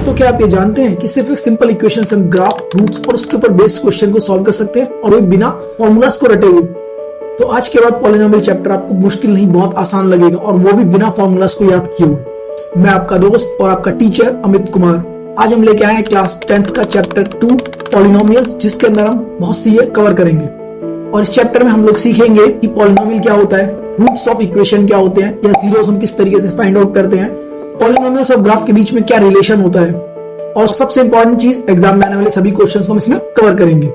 तो क्या आप ये जानते हैं कि सिर्फ एक सिंपल इक्वेशन से हम ग्राफ, रूट्स और उसके ऊपर बेस्ड क्वेश्चन को सॉल्व कर सकते हैं, और वो बिना फॉर्मूलाज को रटे हुए। तो आज के बाद पॉलिनोमियल चैप्टर आपको मुश्किल नहीं, बहुत आसान लगेगा, और वो भी बिना फॉर्मूलाज को याद किए हुए। मैं आपका दोस्त और आपका टीचर अमित कुमार। आज हम लेके आए हैं क्लास 10th का चैप्टर 2 पॉलिनोमियल्स, जिसके अंदर हम बहुत सी कवर करेंगे। और इस चैप्टर में हम लोग सीखेंगे कि पॉलिनोमियल क्या होता है, रूट्स ऑफ इक्वेशन क्या होते हैं, या जीरोस हम किस तरीके से फाइंड आउट करते हैं, पॉलिनोमियल्स और ग्राफ के बीच में क्या रिलेशन होता है, और सबसे इंपॉर्टेंट चीज एग्जाम में आने वाले सभी क्वेश्चंस को हम इसमें कवर करेंगे।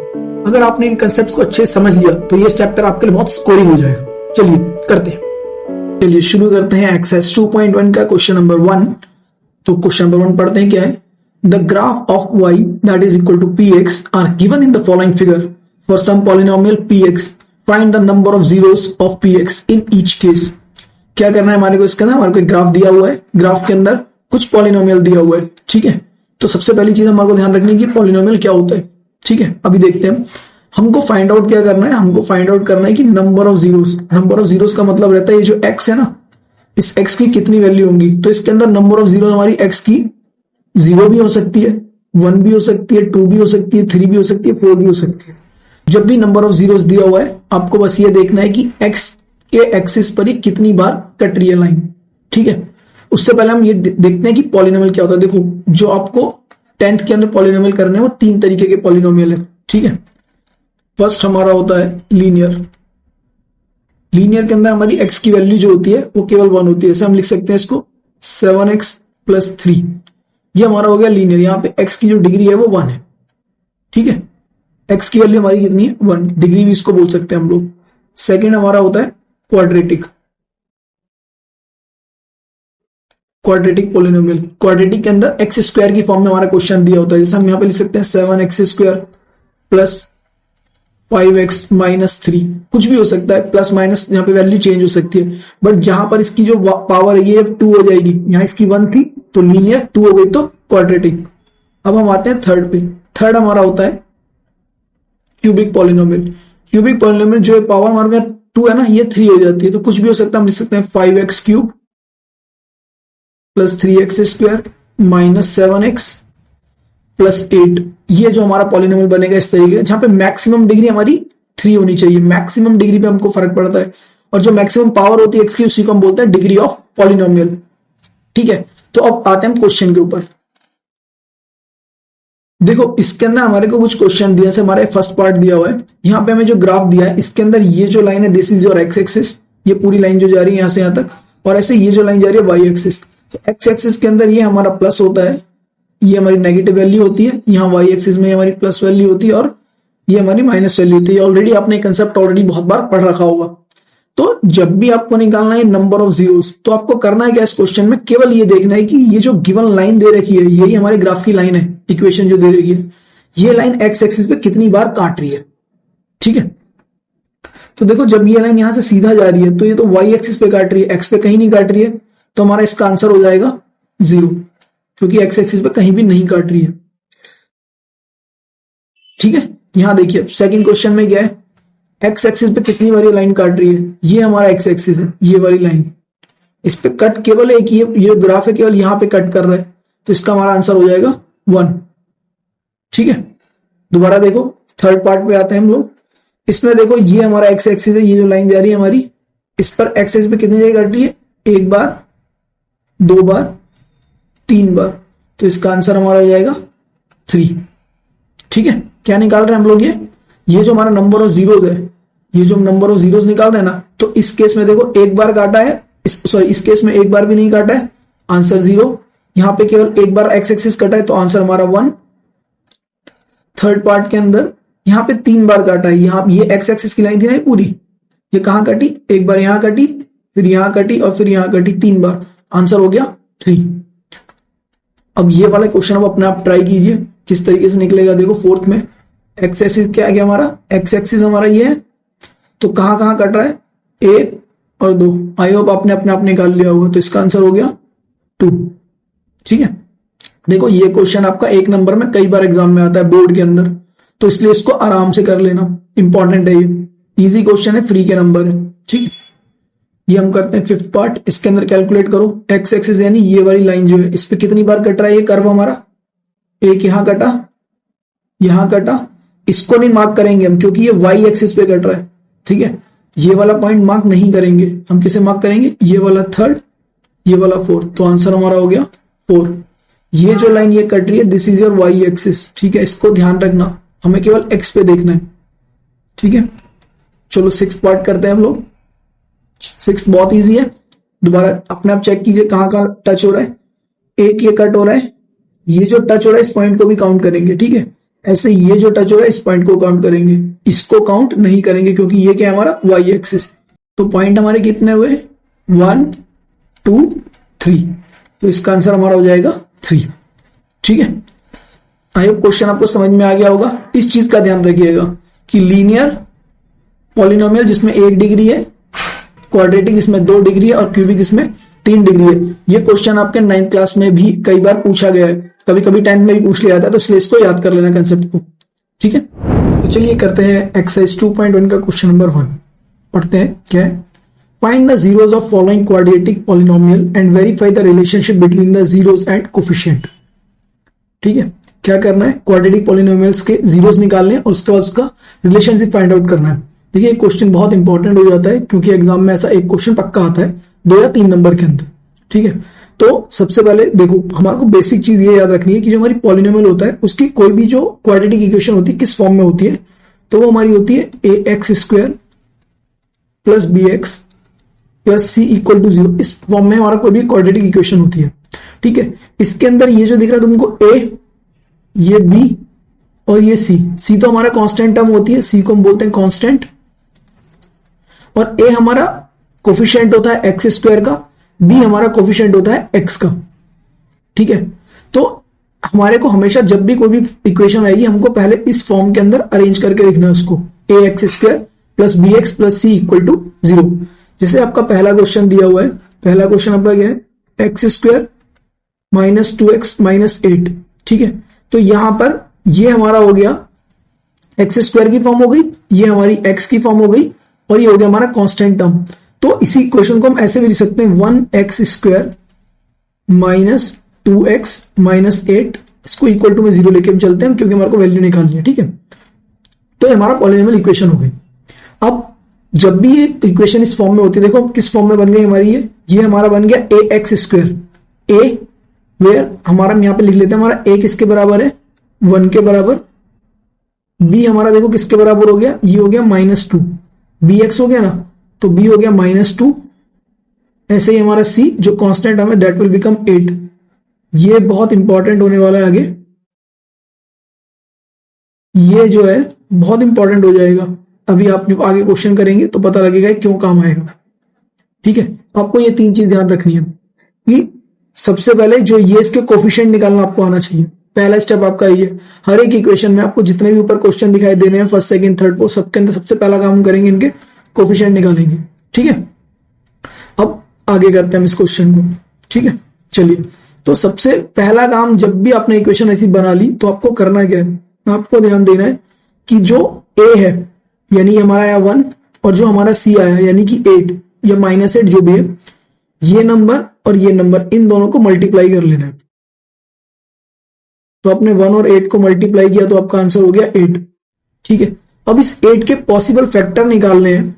अगर आपने इन कंसेप्ट्स को अच्छे से समझ लिया तो ये चैप्टर आपके लिए बहुत स्कोरिंग हो जाएगा। चलिए करते हैं। चलिए शुरू करते हैं एक्सरसाइज 2.1 का क्वेश्चन नंबर 1। तो क्वेश्चन नंबर 1 पढ़ते हैं क्या है। The graph of y that is equal to px are given in the following figure for some polynomial px, find the number of zeros of px in each case. क्या करना है हमारे को, इसके अंदर हमारे को एक ग्राफ दिया हुआ है, ग्राफ के अंदर कुछ पॉलिनोमियल दिया हुआ है। ठीक है, तो सबसे पहली चीज हमारे को ध्यान रखनी है कि पॉलिनोमियल क्या होता है। ठीक है, अभी देखते हैं। हमको फाइंड आउट क्या करना है, हमको फाइंड आउट करना है कि number of zeros. Number of zeros का मतलब रहता है ये जो x है ना, इस x की कितनी वैल्यू होंगी। तो इसके अंदर नंबर ऑफ जीरोस हमारी x की 0 भी हो सकती है, 1 भी हो सकती है, 2 भी हो सकती है, 3 भी हो सकती है, 4 भी हो सकती है। जब भी नंबर ऑफ जीरोस दिया हुआ है, आपको बस ये देखना है कि x के एक्सिस पर ही कितनी बार कट रही है लाइन। ठीक है, उससे पहले हम ये देखते हैं कि पॉलिनोमियल क्या होता है। देखो, जो आपको 10th के अंदर पॉलिनोमियल करने हैं वो 3 तरीके के पॉलिनोमियल है। ठीक है, फर्स्ट हमारा होता है लीनियर। लीनियर के अंदर हमारी x की वैल्यू जो होती है वो केवल 1 होती है। जैसे हम लिख सकते हैं इसको 7x + 3। ये हमारा हो गया लीनियर। यहां पे x की जो डिग्री है वो 1 है। ठीक है, x की वैल्यू हमारी कितनी है, 1। डिग्री भी इसको बोल सकते हैं हम लोग। सेकेंड हमारा होता है क्वाड्रेटिक। क्वाड्रेटिक पॉलिनोमियल, क्वाड्रेटिक के अंदर एक्स स्क्वायर की फॉर्म में हमारा क्वेश्चन दिया होता है। जैसे हम यहां पे लिख सकते हैं 7x² + 5x - 3। कुछ भी हो सकता है, प्लस माइनस, यहाँ पे वैल्यू चेंज हो सकती है। बट जहां पर इसकी जो पावर है ये 2 हो जाएगी। यहां इसकी 1 थी तो लीनियर, 2 हो गई तो क्वाड्रेटिक। अब हम आते हैं थर्ड पे। थर्ड हमारा होता है क्यूबिक पॉलिनोमियल। क्यूबिक पॉलिनोमियल जो पावर हमारे 2 है ना, ये 3 हो जाती है। तो कुछ भी हो सकता है, हम लिख सकते हैं 5x³ + 3x² - 7x + 8। ये जो हमारा पॉलिनोमियल बनेगा इस तरीके, जहां पे मैक्सिमम डिग्री हमारी 3 होनी चाहिए। मैक्सिमम डिग्री पे हमको फर्क पड़ता है, और जो मैक्सिमम पावर होती है एक्स की, उसी को हम बोलते हैं डिग्री ऑफ पॉलिनोमियल। ठीक है, तो अब आते हैं हम क्वेश्चन के ऊपर। देखो, इसके अंदर हमारे को कुछ क्वेश्चन दिया, जैसे हमारे फर्स्ट पार्ट दिया हुआ है। यहां पे हमें जो ग्राफ दिया है, इसके अंदर ये जो लाइन है this is your x axis, ये पूरी लाइन जो जा रही है यहां से यहां तक, और ऐसे ये जो लाइन जा रही है वाई एक्सिस। तो एक्स एक्सिस के अंदर ये हमारा प्लस होता है, ये हमारी नेगेटिव वैल्यू होती है। यहाँ वाई एक्सिस में हमारी प्लस वैल्यू होती है, और ये हमारी माइनस वैल्यू होती है। ऑलरेडी आपने कंसेप्ट ऑलरेडी बहुत बार पढ़ रखा होगा। तो जब भी आपको निकालना है नंबर ऑफ जीरोस, तो आपको करना है क्या इस क्वेश्चन में, केवल ये देखना है कि ये जो गिवन लाइन दे रखी है, यही हमारे ग्राफ की लाइन है, इक्वेशन जो दे रखी है, ये लाइन एक्स एक्सिस पे कितनी बार काट रही है। ठीक है, तो देखो, जब ये लाइन यहां से सीधा जा रही है तो ये तो वाई एक्सिस पे काट रही है, एक्स पे कहीं नहीं काट रही है। तो हमारा इसका आंसर हो जाएगा 0, क्योंकि एक्स एक्सिस पे कहीं भी नहीं काट रही है। ठीक है, यहां देखिए सेकंड क्वेश्चन में क्या है, एक्स एक्सिस पे कितनी बार ये लाइन काट रही है। ये हमारा एक्स एक्सिस है, ये वाली लाइन, इस पे कट केवल एक, ये ग्राफ है केवल यहां पे कट कर रहा है। तो इसका हमारा आंसर हो जाएगा 1। ठीक है, दोबारा देखो, थर्ड पार्ट पे आते हैं हम लोग। इसमें देखो, ये हमारा एक्स एक्सिस है, ये जो लाइन जा रही है हमारी, इस पर एक्स एक्सिस पे कितनी जगह कट रही है, 1 बार, 2 बार, 3 बार। तो इसका आंसर हमारा हो जाएगा 3। ठीक है, क्या निकाल रहे हैं हम लोग, ये जो हमारा नंबर ऑफ जीरोस है, ये जो नंबर ऑफ जीरोस निकाल रहे हैं ना, तो इस केस में देखो 1 बार काटा है, इस केस में 1 बार भी नहीं काटा है, आंसर 0। यहां पे केवल 1 बार एक्स एक्सिस कटा है, तो आंसर हमारा 1। थर्ड पार्ट के अंदर यहां पे 3 बार काटा है। यहां ये एक्स एक्सिस की लाइन थी ना पूरी, ये कहां कटी, 1 बार यहां कटी, फिर यहां कटी, और फिर यहां कटी, 3 बार। आंसर हो गया 3। अब ये वाला क्वेश्चन अब अपने आप ट्राई कीजिए किस तरीके से निकलेगा। देखो, फोर्थ में एक्स एक्सिस क्या गया हमारा, एक्स एक्सिस हमारा ये है, तो कहां कहां कट रहा है, 1 और 2। आई होप आपने अपने आप निकाल लिया होगा। तो इसका आंसर हो गया 2। ठीक है, देखो, ये क्वेश्चन आपका 1 नंबर में कई बार एग्जाम में आता है बोर्ड के अंदर, तो इसलिए इसको आराम से कर लेना, इंपॉर्टेंट है ये, इजी क्वेश्चन है, फ्री के नंबर है। ठीक है, ये हम करते हैं फिफ्थ पार्ट। इसके अंदर कैलकुलेट करो, एक्स एक्सिस यानी ये वाली लाइन जो है, इस पे कितनी बार कट रहा है ये कर्व हमारा, एक यहां कटा, यहां कटा, इसको नहीं मार्क करेंगे हम क्योंकि ये वाई एक्सिस पे कट रहा है, ठीक है। ये वाला पॉइंट मार्क नहीं करेंगे, हम किसे मार्क करेंगे, ये वाला थर्ड, ये वाला फोर्थ, तो आंसर हमारा हो गया 4। ये जो लाइन ये कट रही है this is your y axis, ठीक है, इसको ध्यान रखना, हमें केवल एक्स पे देखना है, ठीक है। चलो 6th पार्ट करते हैं हम लोग। 6th बहुत इजी है, दोबारा अपने आप चेक कीजिए कहां कहां टच हो रहा है। एक ये कट हो रहा है, ये जो टच हो रहा है इस पॉइंट को भी काउंट करेंगे, ठीक है। ऐसे ये जो टच हो रहा है इस पॉइंट को काउंट करेंगे, इसको काउंट नहीं करेंगे क्योंकि ये क्या है हमारा वाई एक्सिस। तो पॉइंट हमारे कितने हुए, 1 2 3, तो इसका आंसर हमारा हो जाएगा 3, ठीक है। आई होप क्वेश्चन आपको समझ में आ गया होगा। इस चीज का ध्यान रखिएगा कि लीनियर पॉलिनोमियल जिसमें 1 डिग्री है, क्वाड्रेटिक इसमें 2 डिग्री है और क्यूबिक इसमें 3 डिग्री है। ये क्वेश्चन आपके 9th क्लास में भी कई बार पूछा गया है, कभी कभी 10th में भी पूछ लिया जाता है, तो इसलिए इसको याद कर लेना कंसेप्ट को, ठीक है। तो चलिए करते हैं एक्सरसाइज 2.1 का क्वेश्चन नंबर 1। पढ़ते हैं क्या है। Find the zeros of following quadratic polynomial and verify the relationship between the zeros and coefficient, ठीक है। क्या करना है, क्वाड्रेटिक पॉलिनोमियल्स के जीरोस निकालने हैं और उसके बाद उसका रिलेशनशिप फाइंड आउट करना है। देखिए क्वेश्चन बहुत इंपॉर्टेंट हो जाता है क्योंकि एग्जाम में ऐसा एक क्वेश्चन पक्का आता है 2 या 3 नंबर के अंदर, ठीक है। तो सबसे पहले देखो हमारे को बेसिक चीज ये याद रखनी है कि जो हमारी पॉलिनोमियल होता है उसकी कोई भी जो क्वाड्रेटिक इक्वेशन होती है किस फॉर्म में होती है, तो वो हमारी होती है ax² plus bx plus c equal to 0। इस फॉर्म में हमारा कोई भी क्वाड्रेटिक इक्वेशन होती है, ठीक है। इसके अंदर ये जो दिख रहा है तुमको a, ये b और ये c तो हमारा कांस्टेंट टर्म होती है, c को हम बोलते हैं कांस्टेंट, और a हमारा कोफिशिएंट होता है x² का, b हमारा कोफिशिएंट होता है x का, ठीक है। तो हमारे को हमेशा जब भी कोई भी इक्वेशन आएगी हमको पहले इस फॉर्म के अंदर अरेंज करके लिखना है उसको, ax² plus bx plus c equal to 0। जैसे आपका पहला क्वेश्चन दिया हुआ है, पहला क्वेश्चन आपका क्या है, x² माइनस 2x माइनस 8, ठीक है। तो यहां पर ये हमारा हो गया x² की फॉर्म हो गई, ये हमारी x की फॉर्म हो गई, और ये हो गया हमारा कांस्टेंट टर्म। तो इसी इक्वेशन को हम ऐसे भी लिख सकते हैं 1x² माइनस 2x माइनस 8, इसको इक्वल टू में 0 लेके हम चलते हैं क्योंकि हमारे को वैल्यू निकालनी है, ठीक है। तो ये हमारा पॉलिनोमियल इक्वेशन हो गई। अब जब भी ये इक्वेशन इस फॉर्म में होती है, देखो किस फॉर्म में बन गई हमारी, ये हमारा बन गया ax², a वेयर हमारा यहां पे लिख लेते हैं, हमारा a किसके बराबर है, 1 के बराबर, b हमारा देखो किसके बराबर हो गया, ये हो गया -2, bx हो गया ना, तो b हो गया -2। ऐसे ही हमारा c जो कांस्टेंट हमें दैट विल बिकम 8। ये बहुत इंपॉर्टेंट होने वाला है आगे, ये जो है बहुत इंपॉर्टेंट हो जाएगा। अभी आप जब आगे क्वेश्चन करेंगे तो पता लगेगा क्यों काम आएगा, ठीक है। आपको ये 3 चीज ध्यान रखनी है कि सबसे पहले जो ये इसके कोफिशिएंट निकालना आपको आना चाहिए, पहला स्टेप आपका ये। हर एक इक्वेशन में आपको जितने भी ऊपर क्वेश्चन दिखाई दे रहे हैं, फर्स्ट सेकंड थर्ड फोर्थ, सबके अंदर सबसे पहला काम करेंगे इनके कोफिशिएंट निकालेंगे, ठीक है। अब आगे करते हैं हम इस क्वेश्चन को, ठीक है। चलिए, तो सबसे पहला काम जब भी आपने इक्वेशन ऐसी बना ली तो आपको करना क्या है, आपको ध्यान देना है कि जो a है यानी हमारा आया 1 और जो हमारा c आया यानी कि 8 या -8 जो भी है, ये नंबर और ये नंबर इन दोनों को मल्टीप्लाई कर लेना है। तो आपने 1 और 8 को मल्टीप्लाई किया तो आपका आंसर हो गया 8, ठीक है। अब इस 8 के पॉसिबल फैक्टर निकालने हैं,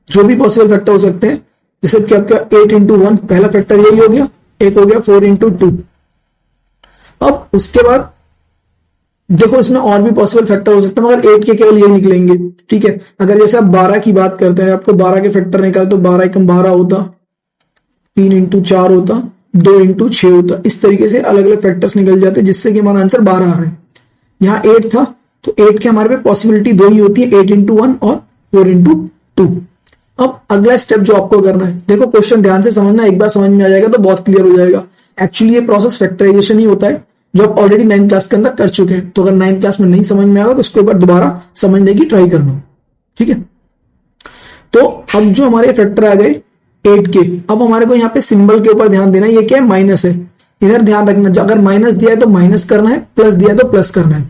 जो भी पॉसिबल फैक्टर हो सकते हैं, जैसे कि आपका 8 इंटू 1 पहला फैक्टर यही हो गया, एक हो गया 4 इंटू 2। अब उसके बाद देखो इसमें और भी पॉसिबल फैक्टर हो सकते हैं मगर 8 के केवल ये निकलेंगे, ठीक है। अगर जैसे आप 12 की बात करते हैं, आपको 12 के फैक्टर निकाल तो 12 एकम 12 होता, 3 इंटू 4 होता, 2 इंटू 6 होता। इस तरीके से अलग अलग फैक्टर्स निकल जाते हैं जिससे कि हमारा आंसर 12 आ रहा है। यहाँ 8 था तो 8 के हमारे पे पॉसिबिलिटी 2 ही होती है, 8 इंटू 1 और 4 इंटू 2। अब अगला स्टेप जो आपको करना है, देखो क्वेश्चन ध्यान से समझना, एक बार समझ में आ जाएगा तो बहुत क्लियर हो जाएगा। एक्चुअली ये प्रोसेस फैक्टराइजेशन ही होता है जो आप ऑलरेडी 9th क्लास के अंदर कर चुके हैं। तो अगर 9th क्लास में नहीं समझ में आएगा तो उसको एक बार दोबारा समझने की ट्राई करना, ठीक है। तो अब जो हमारे फैक्टर आ गए 8 के, अब हमारे को यहाँ पे सिंबल के ऊपर ध्यान देना है, ये क्या है, माइनस है। इधर ध्यान रखना, अगर माइनस दिया है तो माइनस करना है, प्लस दिया है तो प्लस करना है।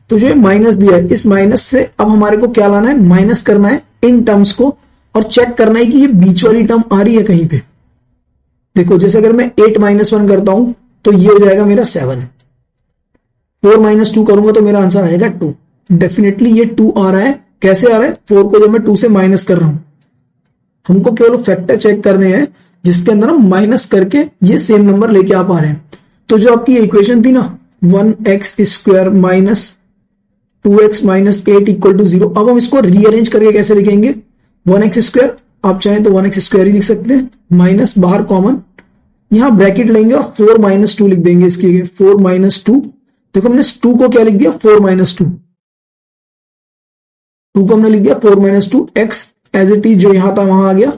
तो जो माइनस दिया है, इस माइनस से अब हमारे को क्या लाना है, माइनस करना है इन टर्म्स को और चेक करना है कि ये बीच वाली टर्म आ रही है कहीं पे। देखो जैसे अगर मैं 8 - 1 करता हूं तो ये हो जाएगा मेरा 7, 4 माइनस 2 करूंगा तो मेरा आंसर आएगा 2। डेफिनेटली ये 2 आ रहा है। कैसे आ रहा है? 4 को जब मैं 2 से माइनस कर रहा हूं, हमको केवल फैक्टर चेक करने हैं जिसके अंदर हम माइनस करके ये सेम नंबर लेके आ पा रहे हैं। तो जो आपकी इक्वेशन थी ना 1x square minus 2x minus 8 equal to 0, अब हम इसको रीअरेंज करके कैसे लिखेंगे? 1x स्क्वायर, आप चाहें तो 1x स्क्वायर ही लिख सकते हैं, माइनस बाहर कॉमन, यहां ब्रैकेट लेंगे और 4 माइनस 2 लिख देंगे इसके लिए। 4 माइनस 2, देखो हमने 2 को क्या लिख दिया? 4 माइनस 2, 2 को हमने लिख दिया 4 minus 2, x as it is जो यहां था वहां आ गया,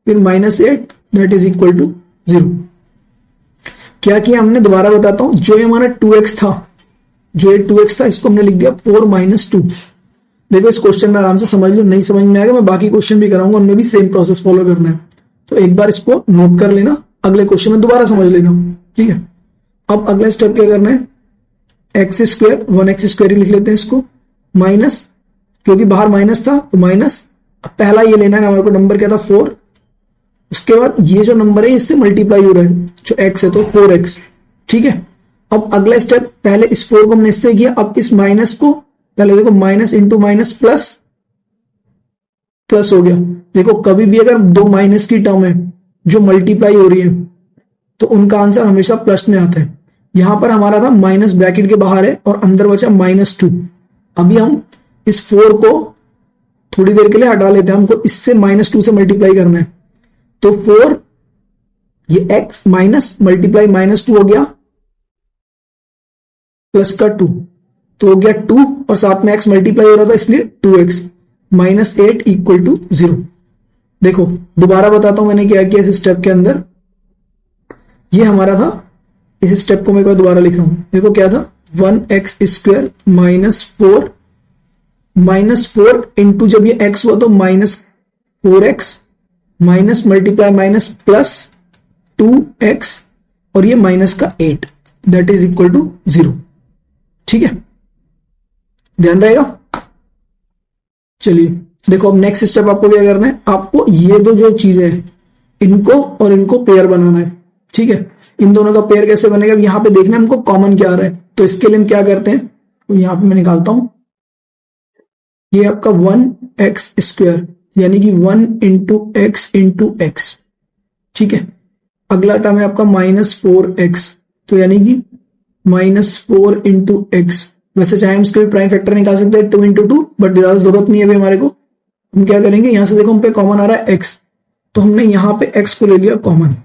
फिर minus 8 that is equal to 0। क्या किया हमने? दोबारा बताता हूं, जो ये हमारा 2x था, जो ये 2x था, इसको हमने लिख दिया 4 माइनस 2। देखो इस क्वेश्चन में आराम से समझ लो, नहीं समझ में आएगा मैं बाकी क्वेश्चन भी कराऊंगा, उनमें भी सेम प्रोसेस फॉलो करना है। तो एक बार इसको नोट कर लेना, अगले क्वेश्चन में दोबारा समझ लेना, ठीक है। अब अगला स्टेप क्या करना है? एक्स स्क्वायर, 1x स्क्वायर ही लिख लेते हैं इसको, माइनस, क्योंकि बाहर माइनस था तो माइनस, पहला ये लेना है हमारे को, नंबर क्या था? 4। उसके बाद ये जो नंबर है इससे मल्टीप्लाई हो रहा है, जो x है तो 4x, ठीक है। अब अगला स्टेप, पहले इस 4 को हमने इससे किया, अब इस माइनस को पहले देखो, minus into minus plus, plus हो गया। देखो कभी भी अगर दो माइनस की टर्म है जो मल्टीप्लाई हो रही है तो उनका आंसर हमेशा प्लस में आता है। यहां पर हमारा था माइनस ब्रैकेट के बाहर है और अंदर बचा -2। अभी हम इस 4 को थोड़ी देर के लिए हटा लेते हैं, हमको इससे -2 से मल्टीप्लाई करना है। तो 4 ये x माइनस मल्टीप्लाई -2 हो गया प्लस का 2, तो हो गया 2 और साथ में x मल्टीप्लाई हो रहा था इसलिए 2x माइनस 8 इक्वल टू 0। देखो दोबारा बताता हूं मैंने क्या किया इस स्टेप के अंदर, ये हमारा था, इस स्टेप को मैं एक बार दोबारा लिख रहा हूं। देखो क्या था? 1x स्क्वायर माइनस 4 इंटू, जब ये x हुआ तो -4x minus multiply minus plus 2x और ये माइनस का 8 दैट इज इक्वल टू 0, ठीक है, ध्यान रहेगा। चलिए देखो अब नेक्स्ट स्टेप आपको क्या करना है, आपको ये दो जो चीजें हैं इनको और इनको पेयर बनाना है, ठीक है। इन दोनों का पेयर कैसे बनेगा? यहां पे देखना है हमको कॉमन क्या आ रहा है, तो इसके लिए हम क्या करते हैं, तो यहां पे मैं निकालता हूं, ये आपका 1x स्क्वायर यानी कि 1 इंटू x, ठीक है। अगला टर्म है आपका -4x, तो यानी कि -4 इंटू एक्स। वैसे चाहे हम इसके भी प्राइम फैक्टर निकाल सकते हैं 2 इंटू 2, बट ज्यादा जरूरत नहीं है अभी हमारे को। हम क्या करेंगे, यहां से देखो हम पे कॉमन आ रहा है x, तो हमने यहां पे x को ले लिया कॉमन।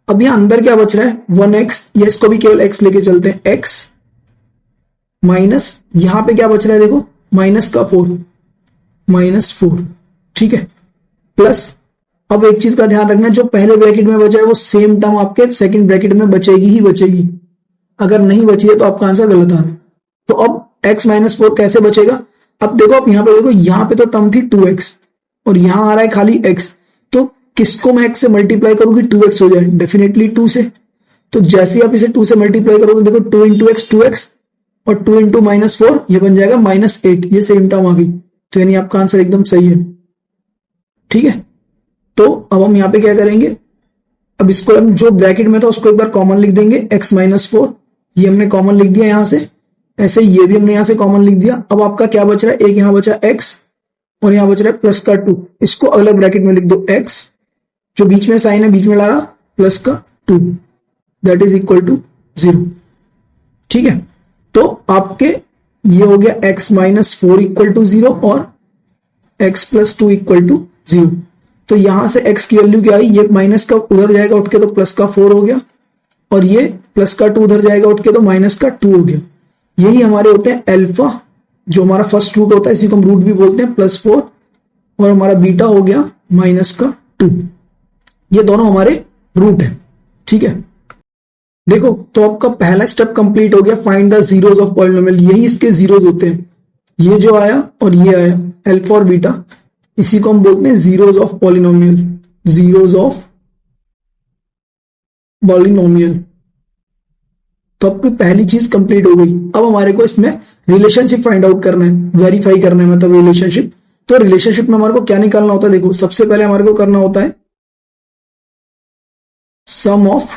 अब यहां अंदर क्या बच रहा है? 1x, या इसको भी केवल x लेके चलते हैं, x माइनस यहां पे क्या बच रहा है? देखो माइनस का 4, -4, ठीक है, प्लस। अब एक चीज का ध्यान रखना, जो पहले ब्रैकेट में बचा है वो सेम टर्म आपके सेकंड ब्रैकेट में बचेगी ही बचेगी, अगर नहीं बची है तो आपका आंसर गलत आ रहा है। तो अब x -4 कैसे बचेगा? अब देखो, आप यहां पे देखो, यहां पे तो टर्म थी 2x और यहां आ रहा है खाली x, तो किसको मैं x से मल्टीप्लाई करूंगी 2x हो जाए? डेफिनेटली 2 से। तो जैसे आप इसे 2 से मल्टीप्लाई करोगे, देखो 2 इंटू एक्स 2x और 2 इंटू -4 ये बन जाएगा -8, ये सेम टर्म आ गई, तो यानी आपका आंसर एकदम सही है, ठीक है। तो अब हम यहां पे क्या करेंगे, अब इसको हम जो ब्रैकेट में था उसको एक बार कॉमन लिख देंगे, x -4 ये हमने कॉमन लिख दिया यहां से, ऐसे ये भी हमने यहां से कॉमन लिख दिया। अब आपका क्या बच रहा है? एक यहां बचा x और यहां बच रहा है प्लस का 2, इसको अलग ब्रैकेट में लिख दो, x जो बीच में साइन है बीच में ला रहा प्लस का 2 दैट इज इक्वल टू 0, ठीक है। तो आपके ये हो गया x -4 इक्वल टू 0 और x + 2 इक्वल टू 0। तो यहां से x की वैल्यू क्या आई? ये माइनस का उधर जाएगा उठ के तो प्लस का 4 हो गया, और ये प्लस का 2 उधर जाएगा उठ के तो माइनस का 2 हो गया। यही हमारे होते हैं अल्फा, जो हमारा फर्स्ट रूट होता है, इसी को हम रूट भी बोलते हैं, +4, और हमारा बीटा हो गया -2। ये दोनों हमारे रूट है, ठीक है। देखो तो आपका पहला स्टेप कंप्लीट हो गया, find the zeros of polynomial. यही इसके जीरोस होते हैं, ये जो आया और ये आया, अल्फा और बीटा, इसी को हम बोलते हैं zeros of polynomial, zeros of polynomial. तो आपकी पहली चीज कंप्लीट हो गई। अब हमारे को इसमें रिलेशनशिप फाइंड आउट करना है, वेरीफाई करना है, मतलब रिलेशनशिप। तो रिलेशनशिप में हमारे को क्या निकालना होता है? देखो सबसे पहले हमारे को करना होता है sum of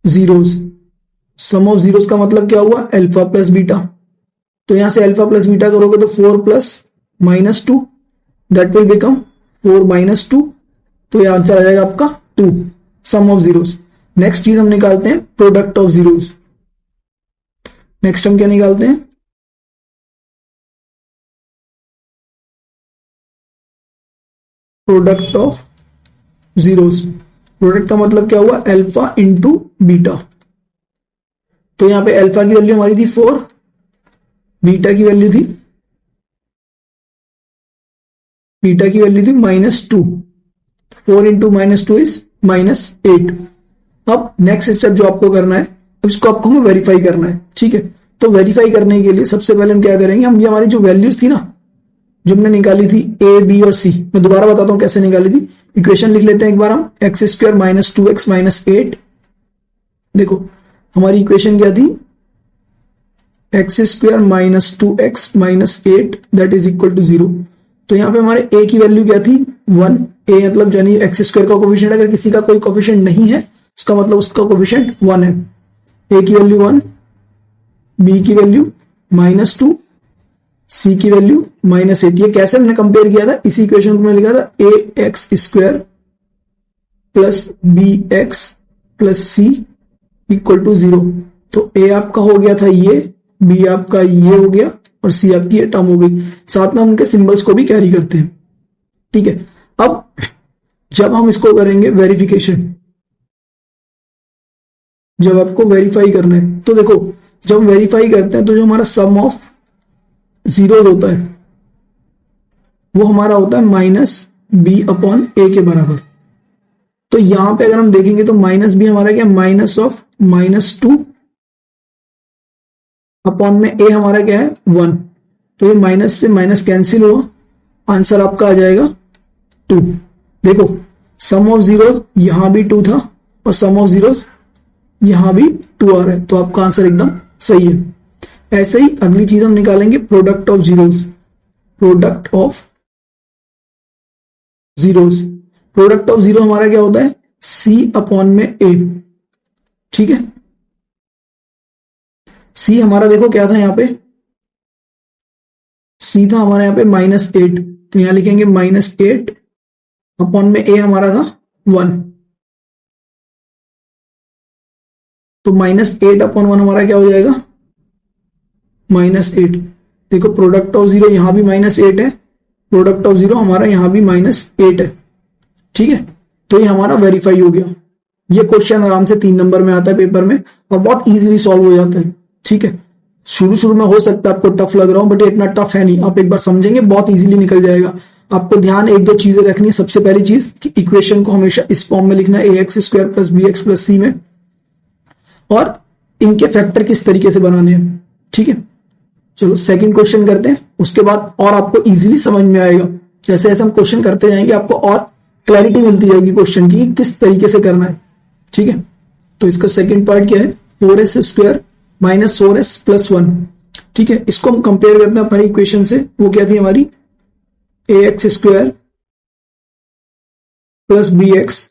zeros. Sum of zeros का मतलब क्या हुआ, अल्फा प्लस बीटा। तो यहां से अल्फा प्लस बीटा करोगे तो 4 plus minus 2, that will become 4 minus 2। तो ये आंसर आ जाएगा आपका 2, सम ऑफ जीरोस। नेक्स्ट चीज हम निकालते हैं प्रोडक्ट ऑफ जीरोस। नेक्स्ट हम क्या निकालते हैं, प्रोडक्ट ऑफ जीरोस। प्रोडक्ट का मतलब क्या हुआ, अल्फा इंटू बीटा। तो यहां पे अल्फा की वैल्यू हमारी थी 4, बीटा की वैल्यू थी -2। 4 इंटू -2 इज -8। अब नेक्स्ट स्टेप जो आपको करना है, इसको आपको हमें वेरीफाई करना है, ठीक है। तो वेरीफाई करने के लिए सबसे पहले हम क्या करेंगे, हम ये हमारी जो वैल्यूज थी ना, जो हमने निकाली थी ए बी और सी, मैं दोबारा बताता हूं कैसे निकाली थी। इक्वेशन लिख लेते हैं एक बार हम, x square minus 2x minus 8। देखो हमारी इक्वेशन क्या थी, x square minus 2x minus 8 that is equal to 0। तो यहां पे हमारे a की वैल्यू क्या थी, 1। a मतलब यानी एक्स स्क्वायर का कोफिशिएंट, अगर किसी का कोई कोफिशिएंट नहीं है उसका मतलब उसका कोफिशिएंट 1 है। a की वैल्यू 1, b की वैल्यू -2, c की वैल्यू -8। ये कैसे हमने कंपेयर किया था, इसी इक्वेशन को मैं लिखा था a x square plus b x plus c equal to 0। तो a आपका हो गया था ये, b आपका ये हो गया और c आपकी ये टर्म हो गई। साथ में हम उनके सिंबल्स को भी कैरी करते हैं, ठीक है। अब जब हम इसको करेंगे वेरिफिकेशन, जब आपको वेरीफाई करना है, तो देखो जब हम वेरीफाई करते हैं तो जो हमारा सम ऑफ जीरोस होता है वो हमारा होता है -b/a के बराबर। तो यहां पे अगर हम देखेंगे तो -b हमारा क्या, माइनस ऑफ -2 अपॉन में a हमारा क्या है 1। तो ये माइनस से माइनस कैंसिल हुआ, आंसर आपका आ जाएगा 2। देखो सम ऑफ जीरोस यहां भी 2 था और सम ऑफ जीरोस यहां भी 2 आ रहा है, तो आपका आंसर एकदम सही है। ऐसे ही अगली चीज हम निकालेंगे product of zeros. Product of zeros, product of zero हमारा क्या होता है, c/में a, ठीक है। c हमारा देखो क्या था यहां पे, c था हमारे यहां पे -8, तो यहां लिखेंगे -8 अपॉन में a हमारा था 1। तो -8/1 हमारा क्या हो जाएगा, -8। देखो प्रोडक्ट ऑफ जीरो यहां भी -8 है, प्रोडक्ट ऑफ जीरो हमारा यहां भी -8 है, ठीक है। तो ये हमारा वेरीफाई हो गया। ये क्वेश्चन आराम से 3 नंबर में आता है पेपर में और बहुत इजीली सॉल्व हो जाता है, ठीक है। शुरू में हो सकता है आपको टफ लग रहा हो, बट ये इतना टफ है नहीं, आप एक बार समझेंगे बहुत इजीली निकल जाएगा। आपको ध्यान 1-2 चीजें रखनी है। सबसे पहली चीज कि इक्वेशन को हमेशा इस फॉर्म में लिखना है, ax square plus b x plus c में, और इनके फैक्टर किस तरीके से बनाने हैं, ठीक है। चलो सेकंड क्वेश्चन करते हैं, उसके बाद और आपको इजीली समझ में आएगा। जैसे जैसे हम क्वेश्चन करते जाएंगे आपको और क्लैरिटी मिलती जाएगी क्वेश्चन की किस तरीके से करना है, ठीक है। तो इसका सेकंड पार्ट क्या है, 4s square minus 4s plus 1, ठीक है। इसको हम कंपेयर करते हैं हमारी इक्वेशन से, वो क्या थी हमारी, ax square plus b x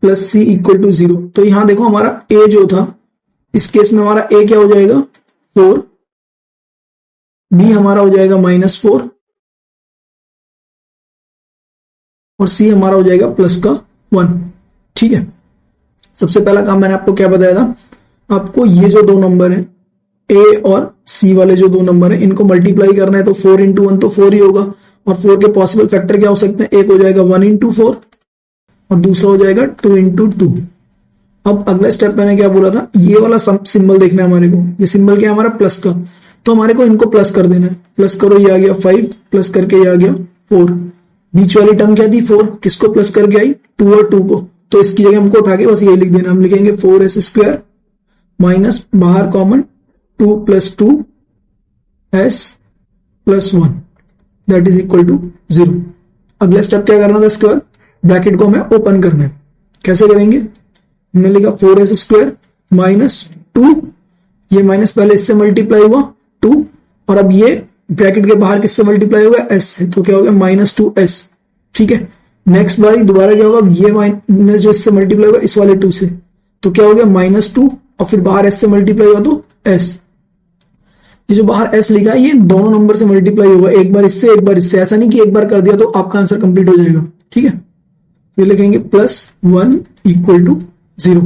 plus c equal to 0। तो यहां देखो हमारा a जो था, इस केस में हमारा a क्या हो जाएगा 4, b हमारा हो जाएगा -4 और c हमारा हो जाएगा प्लस का 1, ठीक है। सबसे पहला काम मैंने आपको क्या बताया था, आपको ये जो 2 नंबर हैं a और c वाले जो 2 नंबर हैं इनको मल्टीप्लाई करना है। तो 4 इंटू 1 तो 4 ही होगा, और 4 के पॉसिबल फैक्टर क्या हो सकते हैं, एक हो जाएगा 1 इंटू 4 और दूसरा हो जाएगा 2 इंटू 2। अब अगला स्टेप मैंने क्या बोला था, ये वाला सिंबल देखना है हमारे को, ये सिंबल क्या है हमारा प्लस का, तो हमारे को इनको प्लस कर देना है। प्लस करो, ये आ गया 5, प्लस करके ये आ गया 4। बीच वाली टर्म क्या थी 4, किसको प्लस करके आई, 2 और 2 को, तो इसकी जगह हमको उठा के बस ये लिख देना। हम लिखेंगे 4s स्क्वायर माइनस बाहर common 2 plus 2s plus 1 that is equal to 0। अगला स्टेप क्या करना था, इसके बाद ब्रैकेट को हमें ओपन करना है। कैसे करेंगे, हमने लिखा 4s स्क्वायर माइनस 2, ये माइनस पहले इससे मल्टीप्लाई हुआ 2, और अब ये ब्रैकेट के बाहर किससे मल्टीप्लाई होगा, s से, तो क्या हो गया -2s, ठीक है। नेक्स्ट बारी दोबारा क्या होगा, ये माइनस जो इससे मल्टीप्लाई होगा इस वाले 2 से, तो क्या हो गया -2 और फिर बाहर s से मल्टीप्लाई हुआ तो s। ये जो बाहर s लिखा है ये दोनों नंबर से मल्टीप्लाई होगा, एक बार इससे एक बार इससे। ऐसा नहीं कि एक बार कर दिया तो आपका आंसर कंप्लीट हो जाएगा, ठीक है। फिर लिखेंगे +1 = 0,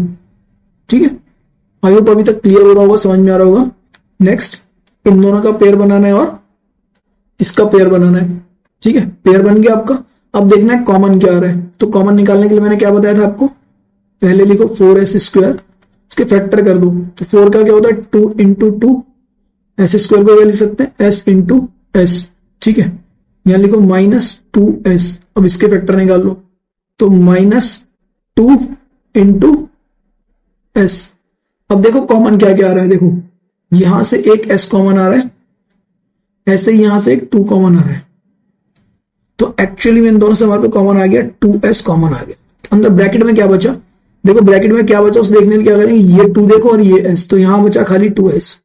ठीक है। आई होप अभी तक क्लियर हो रहा होगा, समझ में आ रहा होगा। नेक्स्ट इन दोनों का पेयर बनाना है और इसका पेयर बनाना है, ठीक है। पेयर बन गया आपका। अब देखना है कॉमन क्या आ रहा है। तो कॉमन निकालने के लिए मैंने क्या बताया था आपको, पहले लिखो 4s², इसके फैक्टर कर दो। तो 4 का क्या होता है 2 × 2, s² को क्या लिख सकते हैं s × s, ठीक है। यहां लिखो -2s। अब इसके फैक्टर निकाल लो तो -2 × s। अब देखो कॉमन क्या क्या आ रहा है, देखो यहां से एक s कॉमन आ रहा है, ऐसे ही यहां से एक 2 कॉमन आ रहा है। तो एक्चुअली में इन दोनों से हमारे पे कॉमन आ गया 2s कॉमन आ गया। अंदर ब्रैकेट में क्या बचा, देखो ब्रैकेट में क्या बचा उसे देखने के लिए क्या करेंगे, ये 2 देखो और ये s, तो यहां बचा खाली 2s।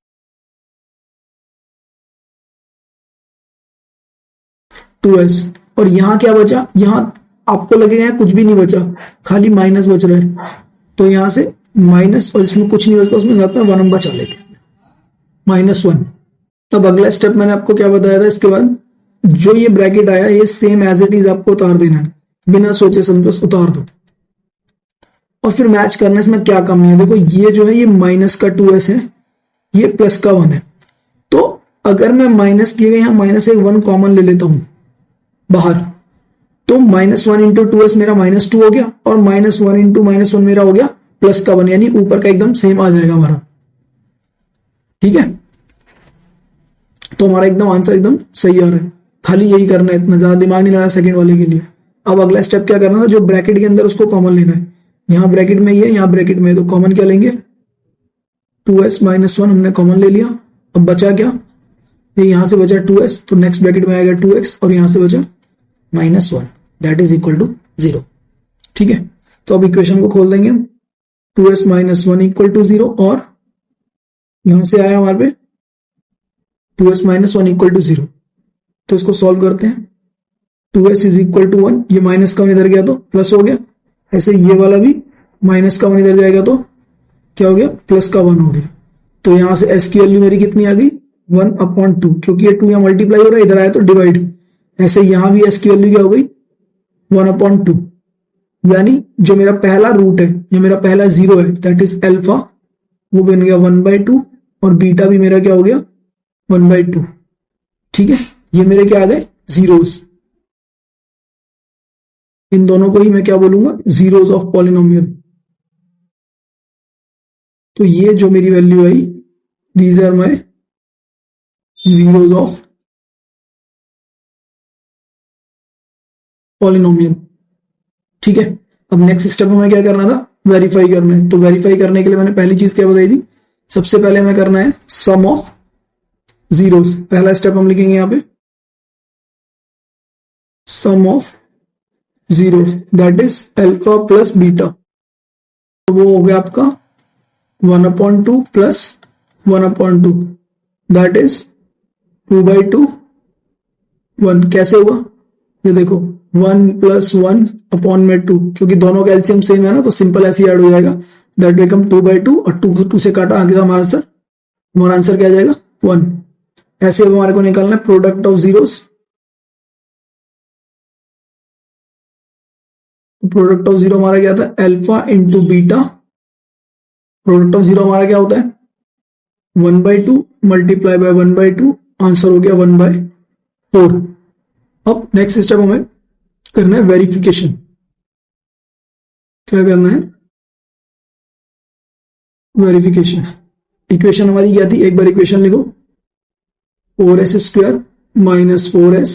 और यहां क्या बचा, यहां आपको लगेगा कुछ भी नहीं बचा, खाली माइनस बच रहा है। तो यहां से माइनस और इसमें कुछ नहीं बचता, उसमें साथ में 1 बचा लेते हैं, -1। तब अगला स्टेप मैंने आपको क्या बताया था, इसके बाद जो ये ब्रैकेट आया ये सेम एज इट इज आपको उतार देना है, बिना सोचे समझे उतार दो। और फिर मैच करना है इसमें क्या कमी है। देखो ये जो है ये माइनस का 2s है, ये प्लस का 1 है। तो अगर मैं माइनस किए गए यहां -1 कॉमन ले लेता हूं बाहर, तो -1 × 2s मेरा -2 हो गया और -1 × -1 मेरा हो गया प्लस का 1, यानी ऊपर का एकदम सेम आ जाएगा हमारा, ठीक है। तो हमारा एकदम आंसर एकदम सही आ रहा है। खाली यही करना है, इतना ज्यादा दिमाग नहीं लगाना सेकंड वाले के लिए। अब अगला स्टेप क्या करना था, जो ब्रैकेट के अंदर उसको कॉमन लेना है। यहां ब्रैकेट में ये, यहां ब्रैकेट में, तो कॉमन क्या लेंगे 2s - 1 हमने कॉमन ले लिया। अब बचा क्या, ये यहां से बचा 2s, तो नेक्स्ट ब्रैकेट में आएगा 2x और यहां से बचा -1, दैट इज इक्वल टू 0, ठीक है। तो अब इक्वेशन को खोल देंगे, 2s - 1 = 0 और यहां से आया हमारे पे 2s - 1 = 0। तो इसको सॉल्व करते हैं, 2s = 1, ये माइनस का 1 इधर गया तो प्लस हो गया, ऐसे ये वाला भी माइनस का 1 इधर जाएगा तो क्या हो गया प्लस का 1 हो गया। तो यहां से s की वैल्यू मेरी कितनी आ गई 1/2, क्योंकि ये 2 यहां मल्टीप्लाई हो रहा है, इधर आया तो डिवाइड। ऐसे यहां भी s की वैल्यू क्या हो गई 1/2, यानी जो मेरा पहला रूट है या मेरा पहला 0 है दैट इज अल्फा, वो बन गया 1/2 और बीटा भी मेरा क्या हो गया 1/2, ठीक है। ये मेरे क्या आ गए जीरोस, इन दोनों को ही मैं क्या बोलूंगा जीरोस ऑफ पॉलिनोमियल। तो ये जो मेरी वैल्यू आई, these are my zeros of polynomial, ठीक है। अब नेक्स्ट स्टेप में क्या करना था, वेरीफाई करना है। तो वेरीफाई करने के लिए मैंने पहली चीज क्या बताई थी, सबसे पहले हमें करना है सम ऑफ जीरोस। पहला स्टेप हम लिखेंगे यहां पे sum of zeros, that is alpha plus beta. तो वो हो गया आपका 1/2 प्लस 1/2, दैट इज 2/2 1। कैसे हुआ ये देखो 1 + 1/2, क्योंकि दोनों का एलसीएम सेम है ना, तो सिंपल ऐसे ऐड हो जाएगा, दैट बिकम 2/2 और 2 से काटा आगे का हमारा आंसर क्या आ जाएगा 1। ऐसे अब हमारे को निकालना है product of zeros. Product of zero हमारा क्या था alpha into beta. Product of zero हमारा क्या होता है 1/2 मल्टीप्लाई बाय 1/2, आंसर हो गया 1/4। अब नेक्स्ट स्टेप हमें करना है वेरिफिकेशन। क्या करना है वेरिफिकेशन। इक्वेशन हमारी क्या थी, एक बार इक्वेशन लिखो 4s² - 4s